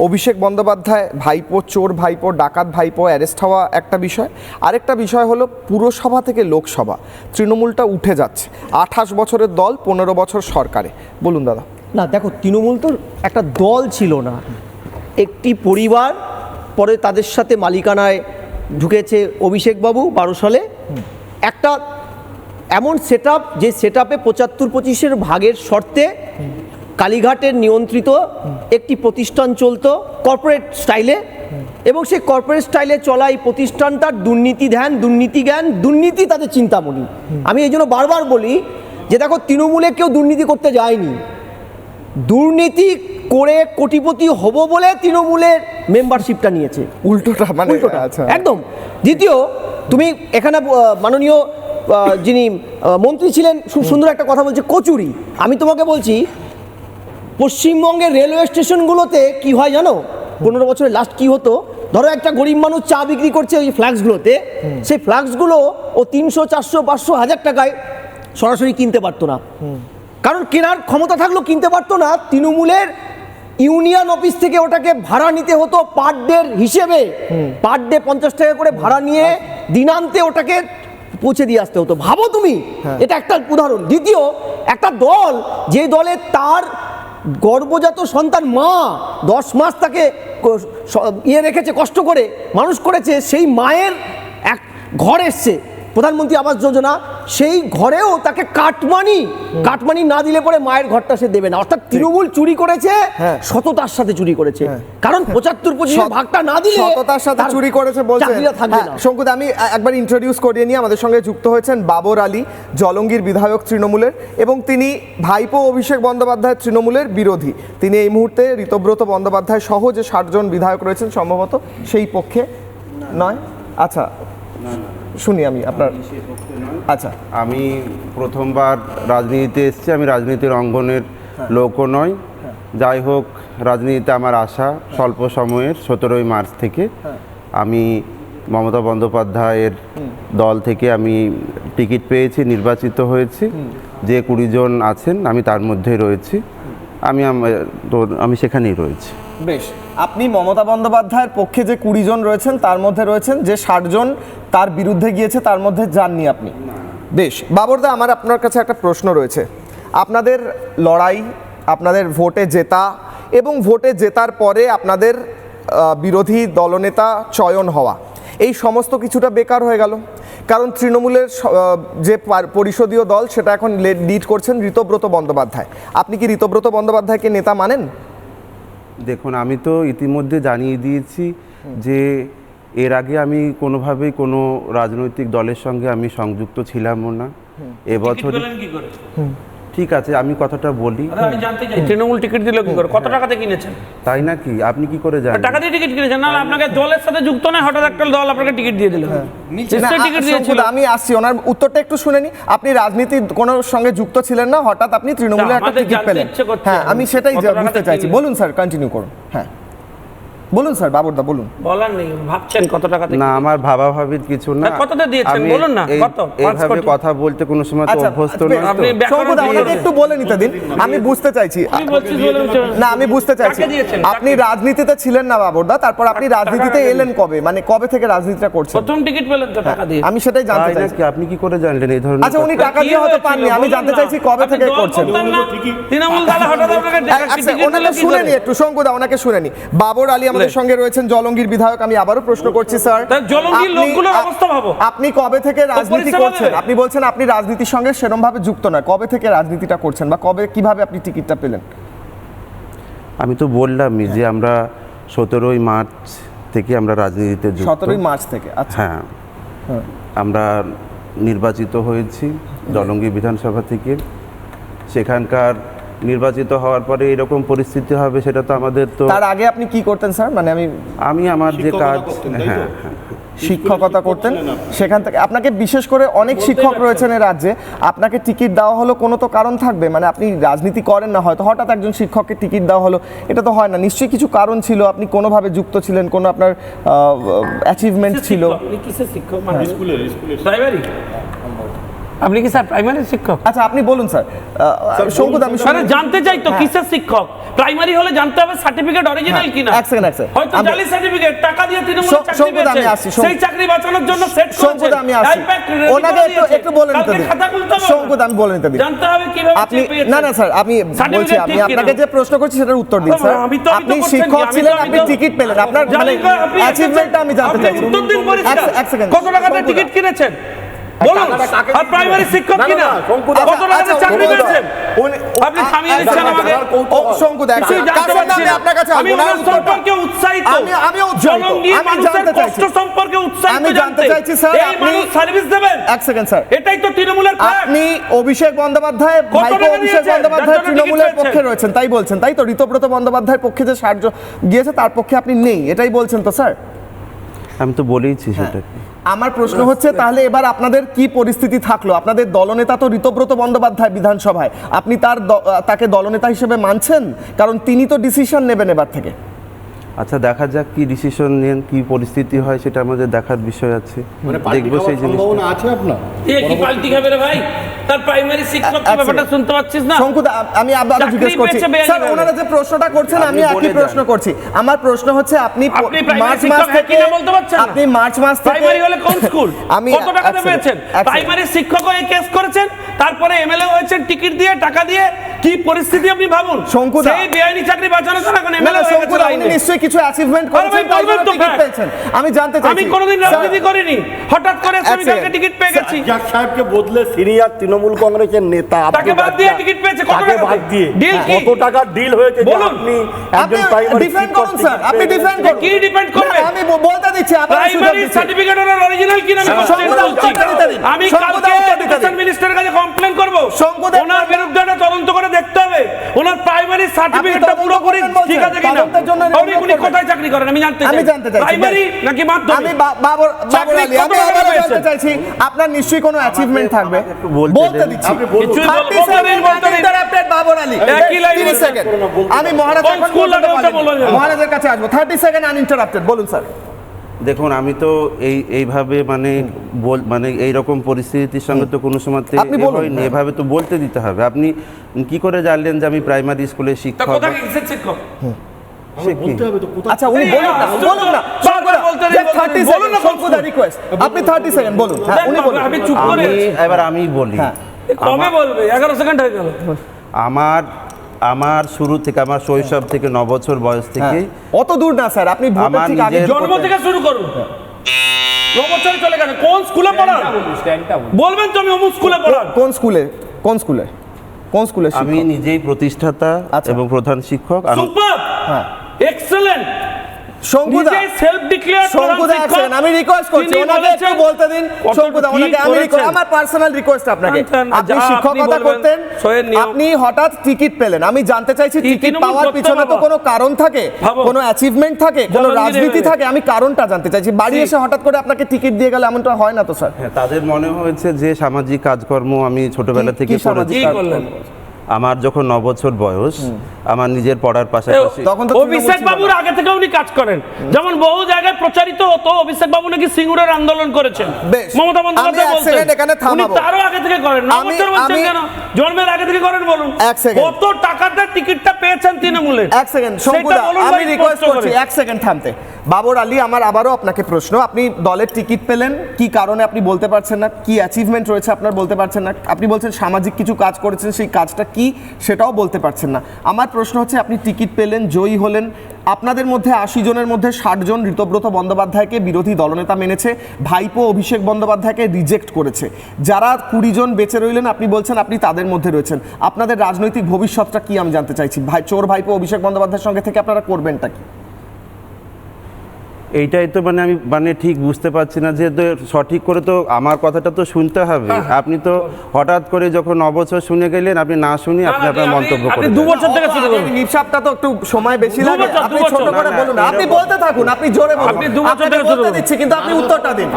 অভিষেক বন্দ্যোপাধ্যায় ভাইপো, চোর ভাইপো, ডাকাত ভাইপো অ্যারেস্ট হওয়া একটা বিষয়, আরেকটা বিষয় হলো পুরসভা থেকে লোকসভা তৃণমূলটা উঠে যাচ্ছে। 28 বছরের দল, 15 বছর সরকারে। বলুন দাদা। না দেখো, তৃণমূল তো একটা দল ছিল না, একটি পরিবার, পরে তাদের সাথে মালিকানায় ঢুকেছে অভিষেকবাবু 12 সালে। একটা এমন সেট আপ, যে সেট আপে 75-25 ভাগের শর্তে কালীঘাটের নিয়ন্ত্রিত একটি প্রতিষ্ঠান চলতো কর্পোরেট স্টাইলে, এবং সেই কর্পোরেট স্টাইলে চলা এই প্রতিষ্ঠানটার দুর্নীতি ধ্যান, দুর্নীতি জ্ঞান, দুর্নীতি তাদের চিন্তামণি। আমি এই জন্য বারবার বলি যে দেখো, তৃণমূলে কেউ দুর্নীতি করতে যায়নি, দুর্নীতি করে কোটিপতি হব বলে তৃণমূলের মেম্বারশিপটা নিয়েছে। উল্টোটা মানে আচ্ছা, একদম। দ্বিতীয়, তুমি এখানে মাননীয় যিনি মন্ত্রী ছিলেন খুব সুন্দর একটা কথা বলছে, কচুরি। আমি তোমাকে বলছি, পশ্চিমবঙ্গের রেলওয়ে স্টেশনগুলোতে কি হয় জানো? 15 বছরের লাস্ট কি হতো, ধরো একটা গরিব মানুষ চা বিক্রি করছে ওই ফ্ল্যাক্সগুলোতে, সেই ফ্ল্যাক্সগুলো ও 300, 400, 500, 1000 টাকায় সরাসরি কিনতে পারতো না, কারণ কেনার ক্ষমতা থাকলেও কিনতে পারতো না। তৃণমূলের ইউনিয়ন অফিস থেকে ওটাকে ভাড়া নিতে হতো পার ডে হিসেবে, পার ডে 50 টাকা করে ভাড়া নিয়ে দিনান্তে ওটাকে পৌঁছে দিয়ে আসতে হতো। ভাবো তুমি, এটা একটা উদাহরণ। দ্বিতীয়, একটা দল, যে দলে তার গর্ভজাত সন্তান মা 10 মাস তাকে রেখেছে, কষ্ট করে মানুষ করেছে, সেই মায়ের এক ঘর এসছে প্রধানমন্ত্রী আবাস যোজনা, সেই ঘরেও তাকে কাটমানি না দিলে পরে মায়ের ঘরটা সে দেবে না। অর্থাৎ তৃণমূল চুরি করেছে, সততার সাথে চুরি করেছে, কারণ 75-25 ভাগটা না দিলে সততার সাথে চুরি করেছে বলছেন। শঙ্কুদা, আমি একবার ইন্ট্রোডিউস করিয়ে নিয়ে আমাদের সঙ্গে যুক্ত হয়েছেন বাবর আলী, জলঙ্গির বিধায়ক তৃণমূলের, এবং তিনি ভাইপো অভিষেক বন্দ্যোপাধ্যায় তৃণমূলের বিরোধী। তিনি এই মুহূর্তে ঋতব্রত বন্দ্যোপাধ্যায় সহ যে 60 জন বিধায়ক রয়েছেন সম্ভবত সেই পক্ষে নয়। আচ্ছা, শুনি আমি আপনার। আচ্ছা, আমি প্রথমবার রাজনীতিতে এসেছি, আমি রাজনীতির অঙ্গনের লোকও নয়। যাই হোক, রাজনীতিতে আমার আশা স্বল্প সময়ের। 17ই মার্চ থেকে আমি মমতা বন্দ্যোপাধ্যায়ের দল থেকে আমি টিকিট পেয়েছি, নির্বাচিত হয়েছি। যে 20 জন আছেন আমি তার মধ্যে রয়েছি, আমি সেখানেই রয়েছি। বেশ, আপনি মমতা বন্দ্যোপাধ্যায়ের পক্ষে যে 20 জন রয়েছেন তার মধ্যে রয়েছেন যে 60 জন তার বিরুদ্ধে গিয়েছে তার মধ্যে যাননি আপনি। বেশ, বাবরদা, আমার আপনার কাছে একটা প্রশ্ন রয়েছে। আপনাদের লড়াই, আপনাদের ভোটে জেতা এবং ভোটে জেতার পরে আপনাদের বিরোধী দলনেতা চয়ন হওয়া, এই সমস্ত কিছুটা বেকার হয়ে গেল, কারণ তৃণমূলের যে পরিষদীয় দল সেটা এখন লিড করছেন ঋতব্রত বন্দ্যোপাধ্যায়। আপনি কি ঋতব্রত বন্দ্যোপাধ্যায়কে নেতা মানেন? দেখুন, আমি তো ইতিমধ্যে জানিয়ে দিয়েছি যে এর আগে আমি কোনোভাবেই কোনো রাজনৈতিক দলের সঙ্গে আমি সংযুক্ত ছিলামও না। এবছর ঠিক আছে, আমি কথাটা বলি। আমি জানতে চাই তৃণমূল টিকিট দিল কি করে, কত টাকাতে কিনেছেন? তাই নাকি? আপনি কি করে জানেন? টাকা দিয়ে টিকিট কিনেছেন? না, আপনাকে দলের সাথে যুক্ত নয়, হঠাৎ একটা দল আপনাকে টিকিট দিয়ে দিল। টিকিট দিয়েছিল। আমি আসছি, ওনার উত্তরটা একটু শুনে নি। আপনি রাজনীতি কোনো সঙ্গে যুক্ত ছিলেন না, হঠাৎ আপনি তৃণমূলে একটা টিকিট পেলেন। হ্যাঁ, আমি সেটাই বুঝতে চাইছি। বলুন স্যার, কন্টিনিউ করুন। হ্যাঁ বলুন স্যার, বাবরদা বলুন। বলার নেই, ভাবছেন কত টাকাতে? না, আমার ভাবাভাবির কিছু না। কততে দিয়েছেন বলুন না। কত? এইভাবে কথা বলতে কোনো সময় তো অভ্যস্ত নই তো। শঙ্কুদা, আমাকে একটু বলে নিতে দিন, আমি বুঝতে চাইছি। না, আমি বুঝতে চাইছি আপনি রাজনীতিতে ছিলেন না বাবরদা, তারপর আপনি রাজনীতিতে এলেন কবে, মানে কবে থেকে রাজনীতিটা করছেন? প্রথম টিকিট পেলেন তো টাকা দিয়ে। আমি সেটাই জানতে চাইছি। আপনি কি করে জানলেন এই ধরনের? আচ্ছা, উনি টাকা দিয়ে হয়তো পাননি, আমি জানতে চাইছি কবে থেকে করছেন। তৃণমূল দল হঠাৎ আপনাকে টিকিট ওনাকে শুনেনি একটু, শঙ্কুদা ওনাকে শুনেনি। বাবর আলী আমাদের সঙ্গে রয়েছেন, জলঙ্গির বিধায়ক। আমি আবারও প্রশ্ন করছি স্যার, জলঙ্গির লোকগুলোর অবস্থা ভাবো। আপনি কবে থেকে রাজনীতি করছেন? আপনি বলছেন আপনি রাজনীতির সঙ্গে সেরকম ভাবে যুক্ত না, কবে থেকে রাজনীতিটা করছেন বা কবে, কিভাবে আপনি টিকিটটা পেলেন? আমি তো বললামই যে আমরা 17ই মার্চ থেকে আমরা রাজনীতিতে যুক্ত। 17ই মার্চ থেকে? আচ্ছা। হ্যাঁ, আমরা নির্বাচিত হয়েছি জলঙ্গি বিধানসভা থেকে। সেখানকার নির্বাচিত হওয়ার পরে এরকম পরিস্থিতি হবে সেটা তো আমাদের তো। তার আগে আপনি কি করতেন স্যার? মানে আমি আমার যে কাজ, হ্যাঁ, শিক্ষকতা করতেন। সেখান থেকে আপনাকে, বিশেষ করে অনেক শিক্ষক রয়েছেন এই রাজ্যে, আপনাকে টিকিট দেওয়া হলো, কোনো তো কারণ থাকবে। মানে আপনি রাজনীতি করেন না, হয়তো হঠাৎ একজন শিক্ষককে টিকিট দেওয়া হলো, এটা তো হয় না, নিশ্চয়ই কিছু কারণ ছিল, আপনি কোনোভাবে যুক্ত ছিলেন, কোনো আপনার অ্যাচিভমেন্ট ছিল। আপনি কিসের শিক্ষক? মানে স্কুলের প্রাইমারি? আপনি কি স্যার প্রাইমারি শিক্ষক? আচ্ছা, আপনি বলুন স্যার। শঙ্কুদা, আমি জানতে চাই তো কিসের শিক্ষক? প্রাইমারি হলে জানতে হবে সার্টিফিকেট অরিজিনাল কিনা। এক সেকেন্ড। হয়তো জালি সার্টিফিকেট, টাকা দিয়ে তৃণমূলের চাকরি পেয়েছে, সেই চাকরি বাঁচানোর জন্য সেট করেছে। শঙ্কুদা, আমি আসছি, ওনাকে একটু বলে নিতে দিন। শঙ্কুদা, আমি বলে নিতে দিন। জানতে হবে কিভাবে আপনি, না স্যার, আমি বলছি, আমি আপনাকে যে প্রশ্ন করছি সেটার উত্তর দিন স্যার। আপনি শিক্ষক ছিলেন, আপনি টিকিট পেলেন, আপনার মানে অ্যাচিভমেন্টটা আমি জানতে চাইছি। উত্তর দিন পরিষ্কার। এক সেকেন্ড। কত টাকাতে টিকিট কিনেছেন বলুন? আর প্রাইমারি শিক্ষক কিনা কত টাকাতে চাকরি পেয়েছেন? আপনি থামিয়ে দিচ্ছেন আমাকে। শঙ্কুদা, আপনার কাছে আমি ওনার সম্পর্কে উৎসাহিত, জলঙ্গি মানুষের কষ্ট সম্পর্কে উৎসাহিত। আমি জানতে চাইছি স্যার, এই মানুষ সার্ভিস দেবেন? এক সেকেন্ড স্যার। এটাই তো তৃণমূলের। আপনি অভিষেক বন্দ্যোপাধ্যায়, ভাইপো অভিষেক বন্দ্যোপাধ্যায় তৃণমূলের পক্ষে রয়েছেন, তাই বলছেন, তাই তো? ঋতব্রত বন্দ্যোপাধ্যায়ের পক্ষে যে সাহায্য গিয়েছে তার পক্ষে আপনি নেই, এটাই বলছেন তো স্যার? আমি তো বলেইছি সেটা। আমার প্রশ্ন হচ্ছে, তাহলে এবার আপনাদের কি পরিস্থিতি থাকলো? আপনাদের দলনেতা তো ঋতব্রত বন্দ্যোপাধ্যায় বিধানসভায়, আপনি তাকে দলনেতা হিসেবে মানছেন? কারণ তিনি তো ডিসিশন নেবেন এবার থেকে। আচ্ছা, দেখা যাক কি ডিসিশন নেন, কি পরিস্থিতি হয়, সেটা আমাদের দেখার বিষয় আছে। দেখবো সেই জিনিসটা। আছে আপনার কি পাল্টি খাবে রে ভাই? তার প্রাইমারি শিক্ষক ব্যাপারটা শুনতে পাচ্ছিস না? শঙ্কুদা, আমি আবার জিজ্ঞেস করছি স্যার, ওনারা যে প্রশ্নটা করছেন আমি একই প্রশ্ন করছি। আমার প্রশ্ন হচ্ছে, আপনি মার্চ মাস থেকে বলতে পারছেন? আপনি মার্চ মাস থেকে প্রাইমারি হলে কোন স্কুল? আমি কত টাকা পেয়েছেন? প্রাইমারি শিক্ষকও এই কেস করেছেন, তারপরে এমএলএ হয়েছেন টিকিট দিয়ে, টাকা দিয়ে। কি পরিস্থিতি আপনি ভাবুন। শঙ্কুদা, সেই বেআইনি চাকরি বাঁচানোর জন্য এখন এমএলএ হয়ে শঙ্কুদা, উনি নিশ্চয়ই কিছু অ্যাচিভমেন্ট করেছেন, তাই জন্য টিকিট পেয়েছেন। আমি জানতে চাইছি। আমি কোনোদিন রাজনীতি করিনি, হঠাৎ করে আমি কালকে টিকিট পেয়ে গেছি। জাক সাহেবকে বদলে সিনিয়র তৃণমূল কংগ্রেসের নেতা, তাকে বাদ দিয়ে টিকিট পেয়েছে। কত টাকা বাদ দিয়ে ডিল কি? কত টাকা ডিল হয়েছে বলুন। আপনি একজন প্রাইমারি ডিফেন্ড করুন স্যার, আপনি ডিফেন্ড করুন। কি ডিপেন্ড করবে? আমি বলতে দিচ্ছি, প্রাইমারি সার্টিফিকেট এর অরিজিনাল কি না আমি কালকে এডুকেশন মিনিস্টারের কাছে কমপ্লেইন করব। ওনার বিরুদ্ধে একটা তদন্ত করে দেখতে হবে ওনার প্রাইমারি সার্টিফিকেটটা পুরোপুরি ঠিক আছে কিনা। উনি কোথায় চাকরি করেন আমি জানতে চাই। প্রাইমারি নাকি মাধ্যমিক? আমি বাবর আলী, আমি আবার জানতে চাইছি, আপনার নিশ্চয়ই কোনো অ্যাচিভমেন্ট থাকবে, বলতে দিচ্ছি। Interrupted Babar Ali, 30 second. আমি মহারাজের কাছে আসবো। 30 সেকেন্ড আনইন্টারাপ্টেড, বলুন স্যার। দেখুন, আমি তো এইভাবে মানে এইরকম পরিস্থিতির সঙ্গে তো কোনো সময় হয়নি, এভাবে তো বলতে দিতে হবে। আপনি কি করে জানলেন যে আমি প্রাইমারি স্কুলের শিক্ষক? সে কি? আচ্ছা উনি বলুন না just 30 সেকেন্ড শঙ্কুদা রিকোয়েস্ট আপনি 30 সেকেন্ড বলুন হ্যাঁ উনি বলুন এবার আমি বলি, কবে বলবে? 11 সেকেন্ড হয়ে গেল। আমার শুরু থেকে, আমার শৈশব থেকে 9 বছর বয়স থেকে, অত দূর না স্যার, আপনি ভোটের ঠিক আগে জন্ম থেকে শুরু করুন। 9 বছর চলে গেছে। কোন স্কুলে পড়ান বলবেন তো? আমি অমুক স্কুলে পড়ান। কোন স্কুলে আমি নিজেই প্রতিষ্ঠাতা এবং প্রধান শিক্ষক। সুপার, হ্যাঁ এক্সেলেন্ট। শঙ্কুদা সেলফ ডিক্লেয়ার শঙ্কুদা আছেন, আমি রিকোয়েস্ট করছি ওনাকে একটু বলতে দিন। শঙ্কুদা ওনাকে আমি আমার পার্সোনাল রিকোয়েস্ট আপনাকে, আপনি শিক্ষকতা করতেন, আপনি হঠাৎ টিকিট পেলেন, আমি জানতে চাইছি টিকিট পাওয়ার পিছনে তো কোনো কারণ থাকে, কোনো অ্যাচিভমেন্ট থাকে, কোনো রাজনীতি থাকে, আমি কারণটা জানতে চাইছি। বাড়ি এসে হঠাৎ করে আপনাকে টিকিট দিয়ে গেলে এমনটা হয় না তো স্যার? হ্যাঁ, তাদের মনে হয়েছে যে সামাজিক কাজকর্ম আমি ছোটবেলা থেকে করেছি। আমার যখন 9 বছর বয়স, আমার নিজের পড়ার পাশাপাশি অভিষেক বাবুর আগে থেকে উনি কাজ করেন, যেমন বহু জায়গায় প্রচারিত হতো অভিষেক বাবু নাকি সিঙ্গুরের আন্দোলন করেছেন। মমতা বন্দ্যোপাধ্যায় বলতেন উনি তারও আগে থেকে করেন। 9 বছর বলছেন কেন? জন্মের আগে থেকে করেন বলুন। কত টাকাতে টিকিটটা পেয়েছেন তৃণমূলের? এক সেকেন্ড শঙ্কুদা, আমি রিকোয়েস্ট করছি এক সেকেন্ড থামতে। বাবর আলী, আমার আবারও আপনাকে প্রশ্ন, আপনি দলের টিকিট পেলেন, কি কারণে আপনি বলতে পারছেন না, কি অ্যাচিভমেন্ট রয়েছে আপনার বলতে পারছেন না, আপনি বলছেন সামাজিক কিছু কাজ করেছেন, সেই কাজটা কি সেটাও বলতে পারছেন না। আমার প্রশ্ন হচ্ছে, আপনি টিকিট পেলেন, জয়ী হলেন, আপনাদের মধ্যে 80 জনের মধ্যে 60 জন ঋতব্রত বন্দ্যোপাধ্যায়কে বিরোধী দলনেতা মেনেছে, ভাইপো অভিষেক বন্দ্যোপাধ্যায়কে রিজেক্ট করেছে, যারা 20 জন বেঁচে রইলেন আপনি বলছেন আপনি তাদের মধ্যে রয়েছেন, আপনাদের রাজনৈতিক ভবিষ্যৎটা কি আমি জানতে চাইছি। চোর ভাইপো অভিষেক বন্দ্যোপাধ্যায়ের সঙ্গে থেকে আপনারা করবেনটা কি? এইটাই তো আমি ঠিক বুঝতে পারছি না, যে সঠিক করে তো আমার কথাটা তো শুনতে হবে। আপনি তো হঠাৎ করে যখন 9 বছর শুনে গেলেন, আপনি না শুনে আপনি আপনার মন্তব্য করেন। 2 বছর থেকে শুরু করুন। নিঃশব্দটা তো একটু সময় বেশি লাগে, আপনি ছোট করে বলুন, আপনি বলতে থাকুন, আপনি জোরে বলুন। আপনি 2 বছর থেকে শুরু দিচ্ছি, কিন্তু আপনি উত্তরটা দিন।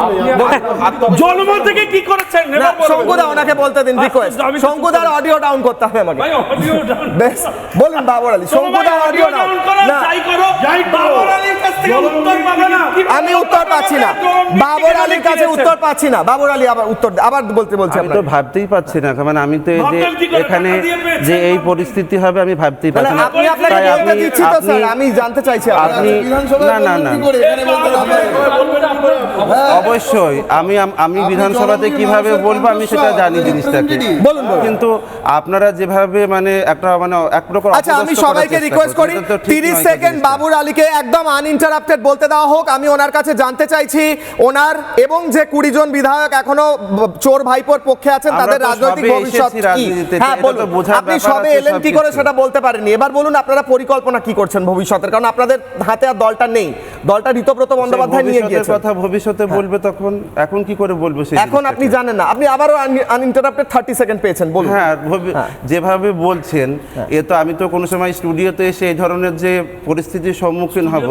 জন্ম থেকে কি করেছেন? শঙ্কুদা ওনাকে বলতে দিন, রিকোয়েস্ট। শঙ্কুদার অডিও ডাউন করতে হবে আমাকে। ভাই অডিও ডাউন বেশ বলুন বাবর আলী, শঙ্কুদার অডিও ডাউন করো, যাই করো, বাবর আলীর কাছ থেকে উত্তর পাবে না। আমি উত্তর পাচ্ছি না, বাবর আলীর কাছে উত্তর পাচ্ছি না। বাবর আলী আবার উত্তর আবার বলছি। আমি তো ভাবতেই পাচ্ছি না, মানে আমি তো এই যে এখানে যে এই পরিস্থিতি হবে আমি ভাবতেই পাচ্ছি না। আপনি আপনাকে বলতে দিচ্ছি তো স্যার, আমি জানতে চাইছি আপনি না অবশ্যই আমি বিধানসভাতে কিভাবে বলবো আমি সেটা জানি জিনিসটাকে, বলুন। কিন্তু আপনারা যেভাবে এক প্রকার আচ্ছা, আমি সবাইকে রিকোয়েস্ট করি 30 সেকেন্ড বাবর আলীকে একদম আনইন্টারাপ্টেড বলতে দেওয়া হোক। আমি ওনার কাছে জানতে চাইছি ওনার এবং যে 20 জন বিধায়ক এখনো চোর ভাইপোর পক্ষে আছেন, তাদের রাজনৈতিক ভবিষ্যৎ কি? হ্যাঁ বলুন, আপনি সবে এলেন কি করে সেটা বলতে পারেননি, এবার বলুন আপনারা পরিকল্পনা কি করছেন ভবিষ্যতের, কারণ আপনাদের হাতে আর দলটা নেই, দলটা ঋতব্রত বন্দ্যোপাধ্যায় নিয়ে গিয়েছে। কথা ভবিষ্যতে বলবে, তখন এখন কি করে বলবো? এখন আপনি জানেন না, আপনি আবারও আনইন্টারাপ্টেড 30 সেকেন্ড পেয়েছেন, বলুন। হ্যাঁ, যেভাবে বলছেন, এ তো আমি তো কোনো সময় স্টুডিওতে এসে এই ধরনের যে পরিস্থিতির সম্মুখীন হব,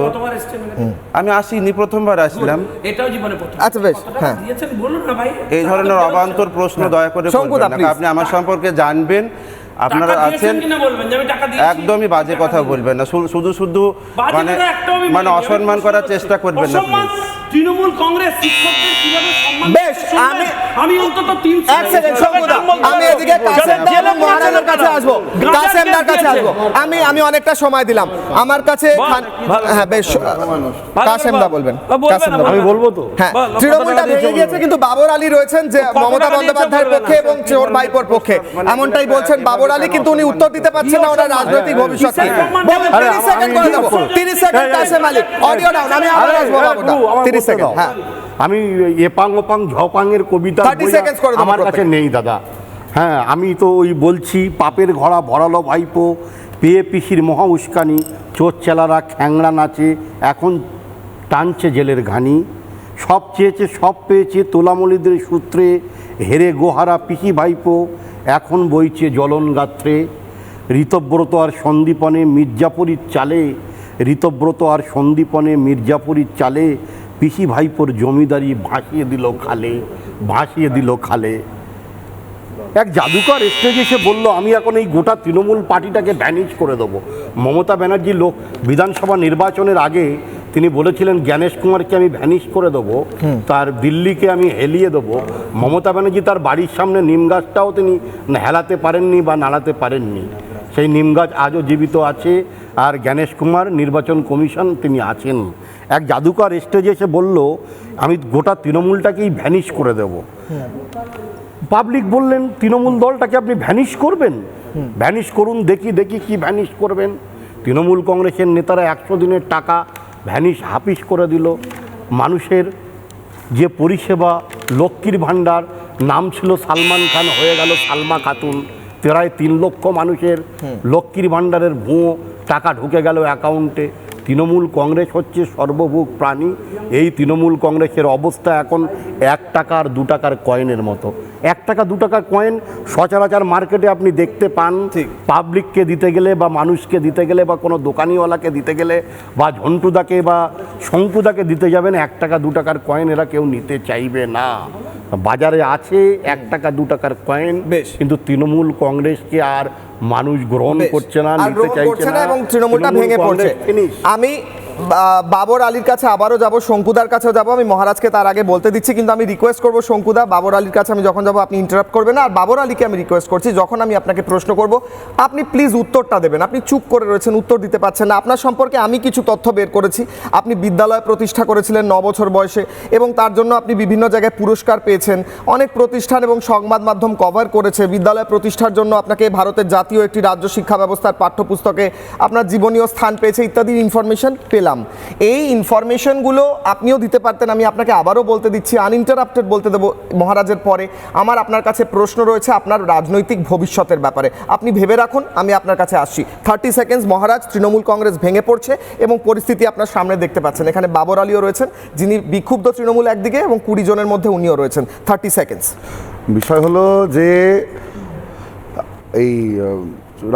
আমি আসিনি, প্রথমবার আসলাম। এটাও জীবনে প্রথম। আচ্ছা বেশ, হ্যাঁ দিয়েছেন বলুন না ভাই। এই ধরনের অবান্তর প্রশ্ন দয়া করে করবেন না। আপনি আমার সম্পর্কে জানবেন, আপনারা আছেন, একদমই বাজে কথা বলবেন না, শুধু মানে অসম্মান করার চেষ্টা করবেন না। তৃণমূল কংগ্রেস শিক্ষকদের কিভাবে সম্মান বেশ, আমি অন্তত 3 সেকেন্ড শঙ্কুদা, আমি এদিকে কাসেমদার এবং মহারাজের কাছে আসবো, কাসেমদার কাছে আসবো। আমি অনেকটা সময় দিলাম আমার কাছে। হ্যাঁ বেশ, কাসেমদা বলবেন। আমি বলবো তো, হ্যাঁ তৃণমূলটা ভেঙে গিয়েছে, কিন্তু বাবর আলী রয়েছেন যে মমতা বন্দ্যোপাধ্যায়ের পক্ষে এবং চোর ভাইপোর পক্ষে, এমনটাই বলছেন বাবর আলী, কিন্তু উনি উত্তর দিতে পারছেন না ওনার রাজনৈতিক ভবিষ্যৎ কি। 30 সেকেন্ড করে দেবো, 30 second Kasem Ali, audio down. আমি আবার আসবো বাবুদা, 30 সেকেন্ড। হ্যাঁ, আমি এপাং ওপাং ঝপাংয়ের কবিতা আমার কাছে নেই দাদা। হ্যাঁ, আমি তো ওই বলছি, পাপের ঘোড়া ভরালো ভাইপো, পেয়ে পিসির মহা উস্কানি, চোর চেলারা খ্যাংড়া নাচে, এখন টানছে জেলের ঘানি, সব চেয়েছে সব পেয়েছে তোলামলিদের সূত্রে, হেরে গোহারা পিসি ভাইপো, এখন বইছে জ্বলন গাত্রে, ঋতব্রত আর সন্দীপনে মির্জাপুরীর চালে, ঋতব্রত আর সন্দীপনে মির্জাপুরীর চালে, পিসি ভাইপোর জমিদারি ভাসিয়ে দিল খালে। এক জাদুকর স্টেজে এসে বলল, আমি এখন এই গোটা তৃণমূল পার্টিটাকে ভ্যানিশ করে দেবো। মমতা ব্যানার্জি বিধানসভা নির্বাচনের আগে তিনি বলেছিলেন জ্ঞানেশ কুমারকে আমি ভ্যানিশ করে দেবো, তার দিল্লিকে আমি হেলিয়ে দেবো। মমতা ব্যানার্জি তার বাড়ির সামনে নিম গাছটাও তিনি হেলাতে পারেননি বা নাড়াতে পারেননি। সেই নিম গাছ আজও জীবিত আছে। আর জ্ঞানেশ কুমার নির্বাচন কমিশন তিনি আছেন। এক জাদুকর স্টেজে এসে বলল আমি গোটা তৃণমূলটাকেই ভ্যানিশ করে দেব। পাবলিক বললেন তৃণমূল দলটাকে আপনি ভ্যানিশ করবেন? ভ্যানিশ করুন, দেখি কি ভ্যানিশ করবেন। তৃণমূল কংগ্রেসের নেতারা 100 দিনের টাকা ভ্যানিশ হাফিস করে দিল। মানুষের যে পরিষেবা, লক্ষ্মীর ভাণ্ডার নাম ছিল সালমান খান, হয়ে গেল সালমা খাতুন। প্রায় 3 লক্ষ মানুষের লক্ষ্মীর ভাণ্ডারের ভুয়ো টাকা ঢুকে গেল অ্যাকাউন্টে। তৃণমূল কংগ্রেস হচ্ছে সর্বভোগ প্রাণী। এই তৃণমূল কংগ্রেসের অবস্থা এখন 1 টাকা আর 2 টাকার কয়েনের মতো। 1 টাকা 2 টাকার কয়েন সচরাচর মার্কেটে আপনি দেখতে পান। পাবলিককে দিতে গেলে বা মানুষকে দিতে গেলে বা কোনো দোকানিওয়ালাকে দিতে গেলে বা ঝন্টুদাকে বা শঙ্কুদাকে দিতে যাবেন, 1 টাকা 2 টাকার কয়েন এরা কেউ নিতে চাইবে না। বাজারে আছে 1 টাকা 2 টাকার কয়েন, কিন্তু তৃণমূল কংগ্রেসকে আর মানুষ গ্রহণ করছে না, নিতে চাইছে না এবং তৃণমূলটা ভেঙে পড়ছে। আমি বাবর আলীর কাছে আবারও যাব, শঙ্কুদার কাছেও যাব। আমি মহারাজকে তার আগে বলতে দিচ্ছি, কিন্তু আমি রিকোয়েস্ট করব শঙ্কুদা, বাবর আলীর কাছে আমি যখন যাব আপনি ইন্টারাপ্ট করবেন না। আর বাবর আলীকে আমি রিকোয়েস্ট করছি, যখন আমি আপনাকে প্রশ্ন করব আপনি প্লিজ উত্তরটা দেবেন। আপনি চুপ করে রয়েছেন, উত্তর দিতে পারছেন না। আপনার সম্পর্কে আমি কিছু তথ্য বের করেছি। আপনি বিদ্যালয় প্রতিষ্ঠা করেছিলেন 9 বছর বয়সে এবং তার জন্য আপনি বিভিন্ন জায়গায় পুরস্কার পেয়েছেন। অনেক প্রতিষ্ঠান এবং সংবাদ মাধ্যম কভার করেছে। বিদ্যালয় প্রতিষ্ঠার জন্য আপনাকে ভারতের জাতীয় একটি রাজ্য শিক্ষা ব্যবস্থার পাঠ্যপুস্তকে আপনার জীবনীয় স্থান পেয়েছে ইত্যাদি ইনফরমেশন পেলাম। এই ইনফরমেশনগুলো আপনিও দিতে পারতেন। আমি আপনাকে আবারও বলতে দিচ্ছি, আনইন্টারাপ্টেড বলতে দেবো মহারাজের পরে। আমার আপনার কাছে প্রশ্ন রয়েছে আপনার রাজনৈতিক ভবিষ্যতের ব্যাপারে। আপনি ভেবে রাখুন, আমি আপনার কাছে আসছি। 30 সেকেন্ডস। মহারাজ, তৃণমূল কংগ্রেস ভেঙে পড়ছে এবং পরিস্থিতি আপনার সামনে দেখতে পাচ্ছেন। এখানে বাবর আলীও রয়েছেন, যিনি বিক্ষুব্ধ তৃণমূল একদিকে, এবং 20 জনের মধ্যে উনিও রয়েছেন। 30 সেকেন্ডস। বিষয় হলো যে এই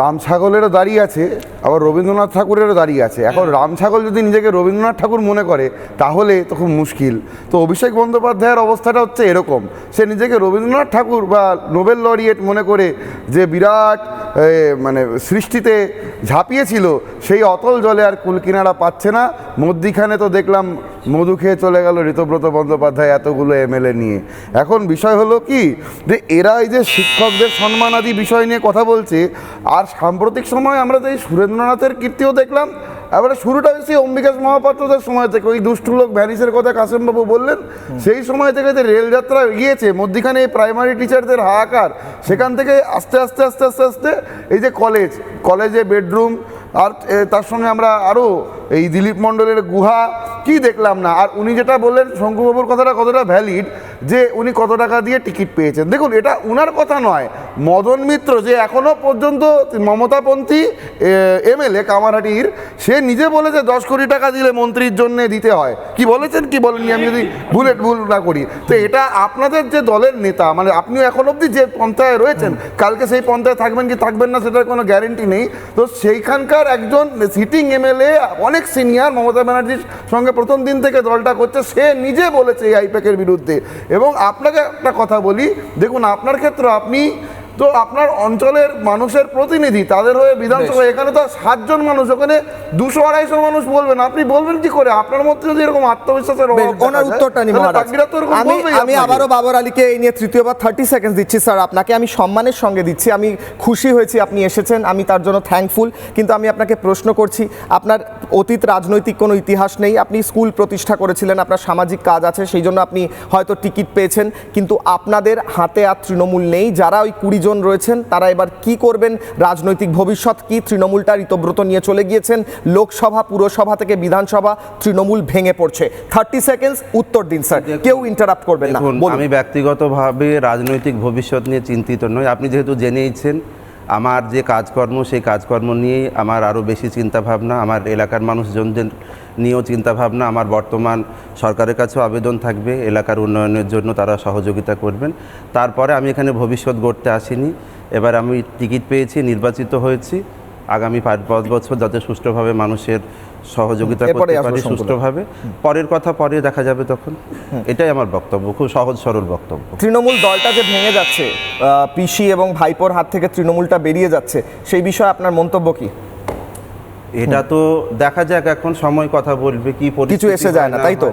রাম ছাগলেরও দাঁড়িয়ে আছে, আবার রবীন্দ্রনাথ ঠাকুরেরও দাঁড়িয়ে আছে। এখন রাম ছাগল যদি নিজেকে রবীন্দ্রনাথ ঠাকুর মনে করে তাহলে তো খুব মুশকিল। তো অভিষেক বন্দ্যোপাধ্যায়ের অবস্থাটা হচ্ছে এরকম, সে নিজেকে রবীন্দ্রনাথ ঠাকুর বা নোবেল লরিয়েট মনে করে যে বিরাট মানে সৃষ্টিতে ঝাঁপিয়েছিল, সেই অতল জলে আর কুলকিনারা পাচ্ছে না। মধ্যিখানে তো দেখলাম মধু খেয়ে চলে গেল ঋতব্রত বন্দ্যোপাধ্যায় এতগুলো এমএলএ নিয়ে। এখন বিষয় হলো কি, যে এরা এই যে শিক্ষকদের সম্মানাদি বিষয় নিয়ে কথা বলছে, আর সাম্প্রতিক সময় আমরা তো এই সুরেন্দ্রনাথের কীর্তিও দেখলাম। এবারে শুরুটা হয়েছে অম্বিকাশ মহাপাত্রদের সময় থেকে, ওই দুষ্টু লোক ভ্যানিসের কথা কাসেমবাবু বললেন, সেই সময় থেকে যে রেলযাত্রা গিয়েছে, মধ্যিখানে এই প্রাইমারি টিচারদের হাহাকার, সেখান থেকে আস্তে আস্তে আস্তে আস্তে আস্তে এই যে কলেজে বেডরুম, আর তার সঙ্গে আমরা আরও এই দিলীপ মণ্ডলের গুহা কি দেখলাম না। আর উনি যেটা বললেন শঙ্কুবাবুর কথাটা কতটা ভ্যালিড, যে উনি কত টাকা দিয়ে টিকিট পেয়েছেন। দেখুন, এটা উনার কথা নয়, মদন মিত্র যে এখনও পর্যন্ত মমতাপন্থী এমএলএ কামারহাটির, সে নিজে বলেছে 10 কোটি টাকা দিলে মন্ত্রীর জন্য দিতে হয়। কি বলেছেন কি বলেননি আমি যদি ভুল না করি। তো এটা আপনাদের যে দলের নেতা, মানে আপনিও এখন অবধি যে পন্থায় রয়েছেন, কালকে সেই পন্থায় থাকবেন কি থাকবেন না সেটার কোনো গ্যারেন্টি নেই। তো সেইখানকার একজন সিটিং এমএলএ, অনেক সিনিয়র, মমতা ব্যানার্জির সঙ্গে প্রথম দিন থেকে দলটা করছে, সে নিজে বলেছে এই আইপ্যাকের বিরুদ্ধে। এবং আপনাকে একটা কথা বলি, দেখুন আপনার ক্ষেত্রে আপনি তো আপনার অঞ্চলের মানুষের প্রতিনিধি, তাদের হয়ে বিধানসভা, এখানে তো 7 জন মানুষ, ওখানে 200-250 মানুষ বলবেন, আপনি বলবেন কি করে? আপনার মধ্যে যদি এরকম আত্মবিশ্বাসের ওনার উত্তরটা নিই মহারাজ। আমি আবারও বাবর আলীকে এই নিয়ে তৃতীয়বার 30 সেকেন্ড দিচ্ছি। স্যার, আপনাকে আমি সম্মানের সঙ্গে দিচ্ছি, আমি খুশি হয়েছি আপনি এসেছেন, আমি তার জন্য থ্যাঙ্কফুল। কিন্তু আমি আপনাকে প্রশ্ন করছি, আপনার অতীত রাজনৈতিক কোনো ইতিহাস নেই, আপনি স্কুল প্রতিষ্ঠা করেছিলেন, আপনার সামাজিক কাজ আছে, সেই জন্য আপনি হয়তো টিকিট পেয়েছেন, কিন্তু আপনাদের হাতে আর তৃণমূল নেই। যারা ওই 20 জন রয়েছেন তারা এবার কি করবেন, রাজনৈতিক ভবিষ্যৎ কি? তৃণমূলটা ঋতব্রত নিয়ে চলে গিয়েছেন লোকসভা, পুরসভা থেকে বিধানসভা, তৃণমূল ভেঙে পড়ছে। 30 সেকেন্ডস, উত্তর দিন স্যার, কেউ ইন্টারাপ্ট করবেন না। আমি ব্যক্তিগতভাবে রাজনৈতিক ভবিষ্যৎ নিয়ে চিন্তিত নই। আপনি যেহেতু জেনেইছেন, আমার যে কাজকর্ম, সেই কাজকর্ম নিয়েই আমার আরও বেশি চিন্তাভাবনা, আমার এলাকার মানুষজনদের নিয়েও চিন্তাভাবনা। আমার বর্তমান সরকারের কাছেও আবেদন থাকবে, এলাকার উন্নয়নের জন্য তারা সহযোগিতা করবেন। তারপরে আমি এখানে ভবিষ্যৎ গড়তে আসিনি, এবার আমি টিকিট পেয়েছি, নির্বাচিত হয়েছি। আগামী 5 বছর যাতে সুষ্ঠুভাবে মানুষের সহযোগিতা করতে পারি, সুষ্ঠুভাবে। পরের কথা পরে দেখা যাবে তখন। এটাই আমার বক্তব্য, খুব সহজ সরল বক্তব্য। তৃণমূল দলটা যে ভেঙে যাচ্ছে, পিসি এবং ভাইপোর হাত থেকে তৃণমূলটা বেরিয়ে যাচ্ছে, সেই বিষয়ে আপনার মন্তব্য কি? এটা তো দেখা যাক, এখন সময় কথা বলবে, কি কিছু এসে যায় না, তাই তো?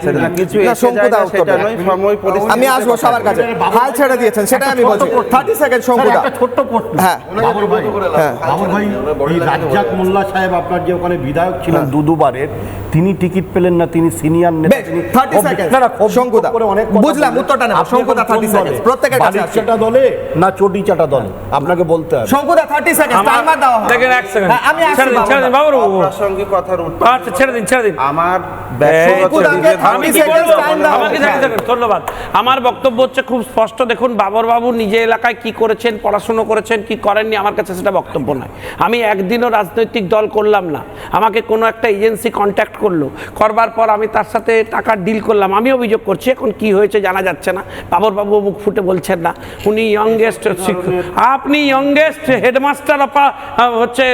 সেটা কিছু না, এসে শঙ্কুদা যায় না, উত্তর সেটা দেন। নয়, সময় পরিস্থিতি। আমি আসবো সবার কাছে, হাল ছেড়ে দিয়েছেন সেটা আমি বলছি। 30 সেকেন্ড শঙ্কুদা। একটা ছোট্ট প্রশ্ন। হ্যাঁ বাবর ভাই, হ্যাঁ। বাবর ভাই, এই রাজ্জাক মোল্লা সাহেব আপনার যে ওখানে বিধায়ক ছিলেন দুবারের, তিনি টিকিট পেলেন না, তিনি সিনিয়র নেতা, বেশ, তিনি 30 সেকেন্ড না, না, খুব শঙ্কুদা। করে অনেক কথা বুঝলাম, বললেন। উত্তরটা নেব। আপনি শঙ্কুদা, এখন 30 কোন সেকেন্ড, দলে? প্রত্যেকের কাছে বালির আসছে। চাটা দলে না চটি চাটা দলে, আপনাকে বলতে হবে। শঙ্কুদা 30 সেকেন্ড টাইমার দেওয়া হয়। দেখেন, এক সেকেন্ড। হ্যাঁ, আমি আসছি ছেড়ে দিন, ছেড়ে দিন, বাবুদা। বাবুর অপ্রাসঙ্গিক কথার উত্তর আচ্ছা, ছেড়ে দিন, ছেড়ে দিন। আমার ব্যক্তিগত শঙ্কুদাকে বিভেদ- 30 সেকেন্ড টাইম দেওয়া আমাকে হয়। দেখেন, ধন্যবাদ। আমার বক্তব্য হচ্ছে খুব স্পষ্ট। দেখুন, বাবর বাবু নিজে এলাকায় কি করেছেন, পড়াশুনো করেছেন, কি করেননি, আমার কাছে সেটা বক্তব্য নয়। আমি একদিনও রাজনৈতিক দল করলাম না। আমাকে কোনো একটা এজেন্সি কন্ট্যাক্ট করলো, করবার পর আমি তার সাথে টাকার ডিল করলাম। আমি অভিযোগ করছি, এখন কি হয়েছে জানা যাচ্ছে না। বাবর বাবু মুখ ফুটে বলছেন না। উনি ইয়ংগেস্ট শিক্ষক, আপনি ইয়ংগেস্ট হেডমাস্টার অফ হচ্ছে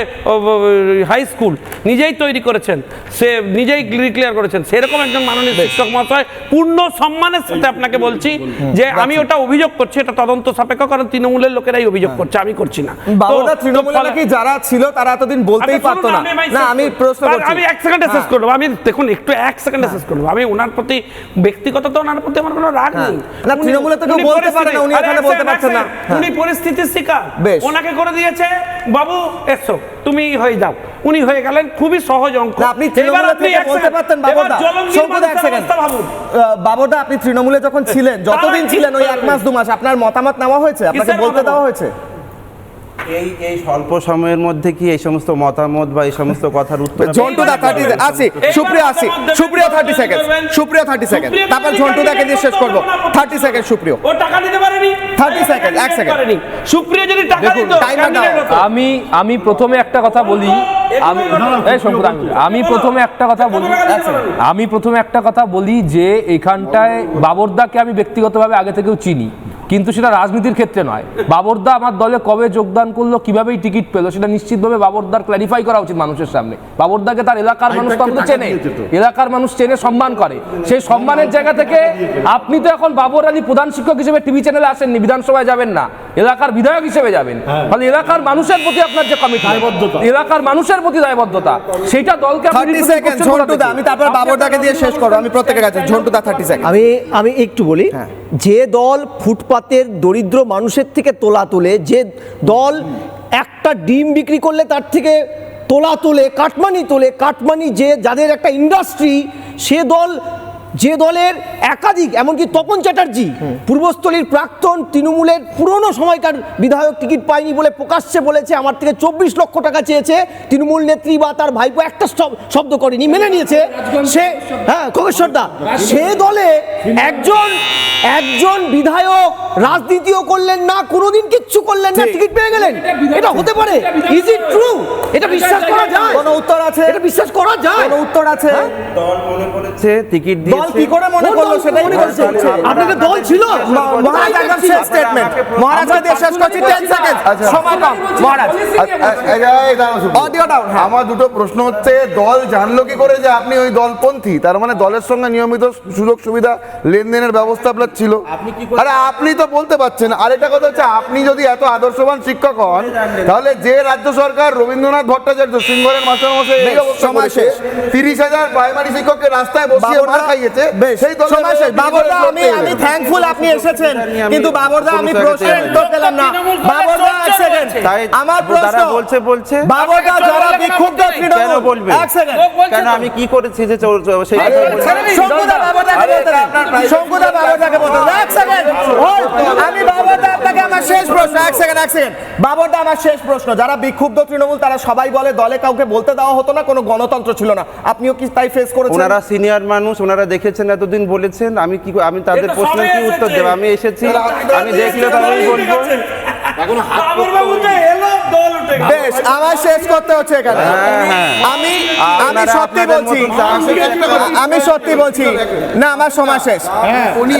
হাই স্কুল নিজেই তৈরি করেছেন, সে নিজেই ডিক্লেয়ার করেছেন। সেরকম একজন মাননীয় শিক্ষক মহাশয়, পূর্ণ সম্মানের সাথে আপনাকে বলছি যে আমি ওটা অভিযোগ করছি, এটা তদন্ত সাপেক্ষ, কারণ তৃণমূলের লোকেরাই অভিযোগ করছে, আমি করছি না। বাবুদা তৃণমূলে নাকি যারা ছিল তারা এতদিন বলতেই পারতো না। না, আমি প্রশ্ন করছি। আমি 1 সেকেন্ডে শেষ করব। আমি দেখুন, একটু 1 সেকেন্ডে শেষ করব। আমি ওনার প্রতি ব্যক্তিগত তো ওনার প্রতি আমার কোনো রাগ নেই। না, তৃণমূলে তো কেউ বলতে পারে না, উনি এখানে বলতে পারছেন না। উনি পরিস্থিতির শিকার, বেশ। ওনাকে করে দিয়েছে বাবু এসো তুমি হয়ে যাও, উনি হয়ে গেলেন। খুবই সহজ অঙ্ক। না, আপনি তৃণমূলে থেকে বলতে পারতেন বাবুদা। শঙ্কুদা, 1 সেকেন্ড। বাবুদা, আপনি তৃণমূলে যখন ছিলেন, যতদিন ছিলেন, ওই 1 মাস 2 মাস, আপনার মতামত নেওয়া হয়েছে? আপনাকে বলতে দেওয়া হয়েছে? এই স্বল্প সময়ের মধ্যে কি এই সমস্ত মতামত বা এই সমস্ত কথার উত্তর আমি- ঝন্টুদা 30 আসি, সুপ্রিয়া আসি, সুপ্রিয়া 30 সেকেন্ড, সুপ্রিয়া 30 সেকেন্ড, তারপর ঝন্টুদাকে দিয়ে শেষ করব। 30 সেকেন্ড সুপ্রিয়। ও টাকা দিতে পারেনি। 30 সেকেন্ড, 1 সেকেন্ড। সুপ্রিয়া যদি টাকা দেখুন, দিত, টাইমার দাও। আমি প্রথমে একটা কথা বলি। আমি প্রথমে একটা কথা বলি যে এখানটায় বাবরদাকে আমি ব্যক্তিগতভাবে আগে থেকেও চিনি, কিন্তু সেটা রাজনীতির ক্ষেত্রে নয়। বাবরদা আমার দলে কবে যোগদান করলো, কিভাবেই টিকিট পেলো, সেটা নিশ্চিতভাবে বাবরদার ক্ল্যারিফাই করা উচিত মানুষের সামনে। বাবরদাকে তার এলাকার মানুষ তন্ত্র চেনে, এলাকার মানুষ চেনে, সম্মান করে। সেই সম্মানের জায়গা থেকে আপনি তো এখন বাবর আলী প্রধান শিক্ষক হিসেবে টিভি চ্যানেলে আসেননি, বিধানসভায় যাবেন না, এলাকার বিধায়ক হিসেবে যাবেন। ফলে এলাকার মানুষের প্রতি আপনার যে কমিটমেন্ট, এলাকার মানুষের প্রতি দায়বদ্ধতা, সেটা দলকে 30 সেকেন্ড ঝন্টুদা, আমি তারপর বাবরদাকে দিয়ে শেষ করব। আমি প্রত্যেকের কাছে ঝন্টুদা 30 সেকেন্ড। আমি একটু বলি, যে দল ফুটপাতের দরিদ্র মানুষের থেকে তোলা তোলে, যে দল একটা ডিম বিক্রি করলে তার থেকে তোলা তোলে, কাটমানি তোলে, কাটমানি যে যাদের একটা ইন্ডাস্ট্রি, সে দল, যে দলের একাধিক, এমনকি তপন চ্যাটার্জি পূর্বস্থলীর প্রাক্তন তৃণমূলের পুরনো সময়কার বিধায়ক টিকিট পায়নি বলে প্রকাশ্যে বলেছে, আমার থেকে 24 লক্ষ টাকা চেয়েছে, তৃণমূল নেত্রী বা তার ভাইপো একটা শব্দ করেনি, মেনে নিয়েছে সে। হ্যাঁ, খোগেশ্বরদা, সে দলে একজন বিধায়ক রাজনীতিও করলেন না, কোনোদিন কিচ্ছু করলেন না, টিকিট পেয়ে গেলেন। এটা হতে পারে? Is it true? এটা বিশ্বাস করা যায়? কোনো উত্তর আছে? এটা বিশ্বাস করা যায়? কোনো উত্তর আছে? দল মনে করেছে টিকিট দিয়ে দল কি করে মনে করলো সেটাই বলছে। আপনাদের দল ছিল? মহারাজ একদম শেষ স্টেটমেন্ট। মহারাজ দিয়ে শেষ করছি, 10 সেকেন্ড সময় কম। মহারাজ অডিও ডাউন। আমার দুটো প্রশ্ন হচ্ছে, দল জানলো কি করে যে আপনি ওই দলপন্থী? তার মানে দলের সঙ্গে নিয়মিত সুযোগ সুবিধা লেনদেনের ব্যবস্থা আপনার ছিল। আরে আপনি তো বলতে পারছেন। আরেকটা কথা হচ্ছে, আপনি যদি এত আদর্শবান শিক্ষক হন, তাহলে যে রাজ্য সরকার রবীন্দ্রনাথ ভট্টাচার্য সিংহরের মাস্টারমশাই এই অবস্থা করেছে, 30,000 প্রাইমারি শিক্ষককে রাস্তায় বসিয়ে মার খাইয়েছে, সেই দলের বাবরদা, আমি থ্যাঙ্কফুল আপনি এসেছেন, কিন্তু বাবরদা আমি প্রশ্নের উত্তর পেলাম না। বাবরদা 1 সেকেন্ড, আমার প্রশ্ন বলছে বাবরদা যারা বিক্ষুব্ধ তৃণমূল, 1 সেকেন্ড, কেন আমি কি করেছি যে সেই শঙ্কুদা বাবরদাকে বলতে দেন, শঙ্কুদা বাবরদাকে বলতে দেন। 1 সেকেন্ড, আমি বাবরদা আপনাকে আমার শেষ প্রশ্ন, 1 সেকেন্ড, 1 সেকেন্ড, বাবরদা আমার শেষ প্রশ্ন। যারা বিক্ষুব্ধ তৃণমূল তারা সবাই বলে দলে কাউকে বলতে দেওয়া হতো না, কোনো গণতন্ত্র ছিল না, আপনিও কি তাই ফেস করেছেন? ওনারা সিনিয়র মানুষ, ওনারা দেখেছেন, এতদিন বলেছেন, আমি তাদের প্রশ্নের কি উত্তর দেব? আমি এসেছি, আমি দেখলে তাহলেই বলবো। বেশ, আমার শেষ করতে হচ্ছে এখানে। আমি সত্যি বলছি, আমি সত্যি বলছি, না আমার সময় শেষ,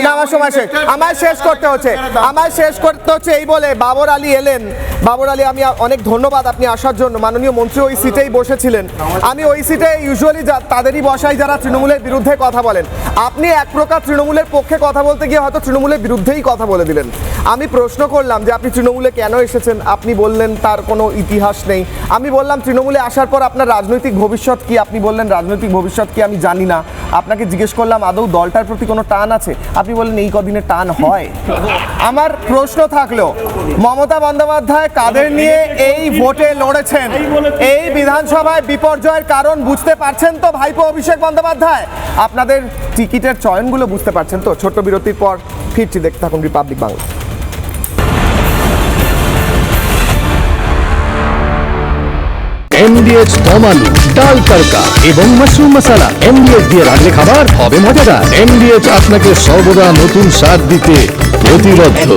না আমার সময় শেষ, আমার শেষ করতে হচ্ছে, আমার শেষ করতে হচ্ছে এই বলে বাবর আলী এলেন। বাবর আলী, আমি অনেক ধন্যবাদ আপনি আসার জন্য। মাননীয় মন্ত্রী ওই সিটেই বসেছিলেন, আমি ওই সিটে ইউজুয়ালি তাদেরই বসাই যারা তৃণমূলের বিরুদ্ধে কথা বলেন। আপনি এক প্রকার তৃণমূলের পক্ষে কথা বলতে গিয়ে হয়তো তৃণমূলের বিরুদ্ধেই কথা বলে দিলেন। আমি প্রশ্ন করলাম যে আপনি তৃণমূলে কেন এসেছেন, আপনি বললেন তার কোনো ইতিহাস নেই। আমি বললাম তৃণমূলে আসার পর আপনার রাজনৈতিক ভবিষ্যৎ কি, আপনি বললেন রাজনৈতিক ভবিষ্যৎ কি আমি জানি না। আপনাকে জিজ্ঞেস করলাম আদৌ দলটার প্রতি কোনো টান আছে, আপনি বললেন এই কদিনে টান হয়। আমার প্রশ্ন থাকলো, মমতা বন্দ্যোপাধ্যায় কাদের নিয়ে এই ভোটে লড়েছেন, এই বিধানসভায় বিপর্যয়ের কারণ বুঝতে পারছেন তো ভাইপো অভিষেক বন্দ্যোপাধ্যায়? আপনাদের টিকিটের চয়নগুলো বুঝতে পারছেন তো? ছোট্ট বিরতির পর ফিরছি, দেখতে থাকুন রিপাবলিক বাংলা। এমডিএচ দম আলু, ডাল তড়কা এবং মাশরুম মশলা। এমডিএচ দিয়ে রান্না খাবার হবে মজাদার। এমডিএচ আপনাকে সর্বদা নতুন স্বাদ দিতে প্রতিবদ্ধ।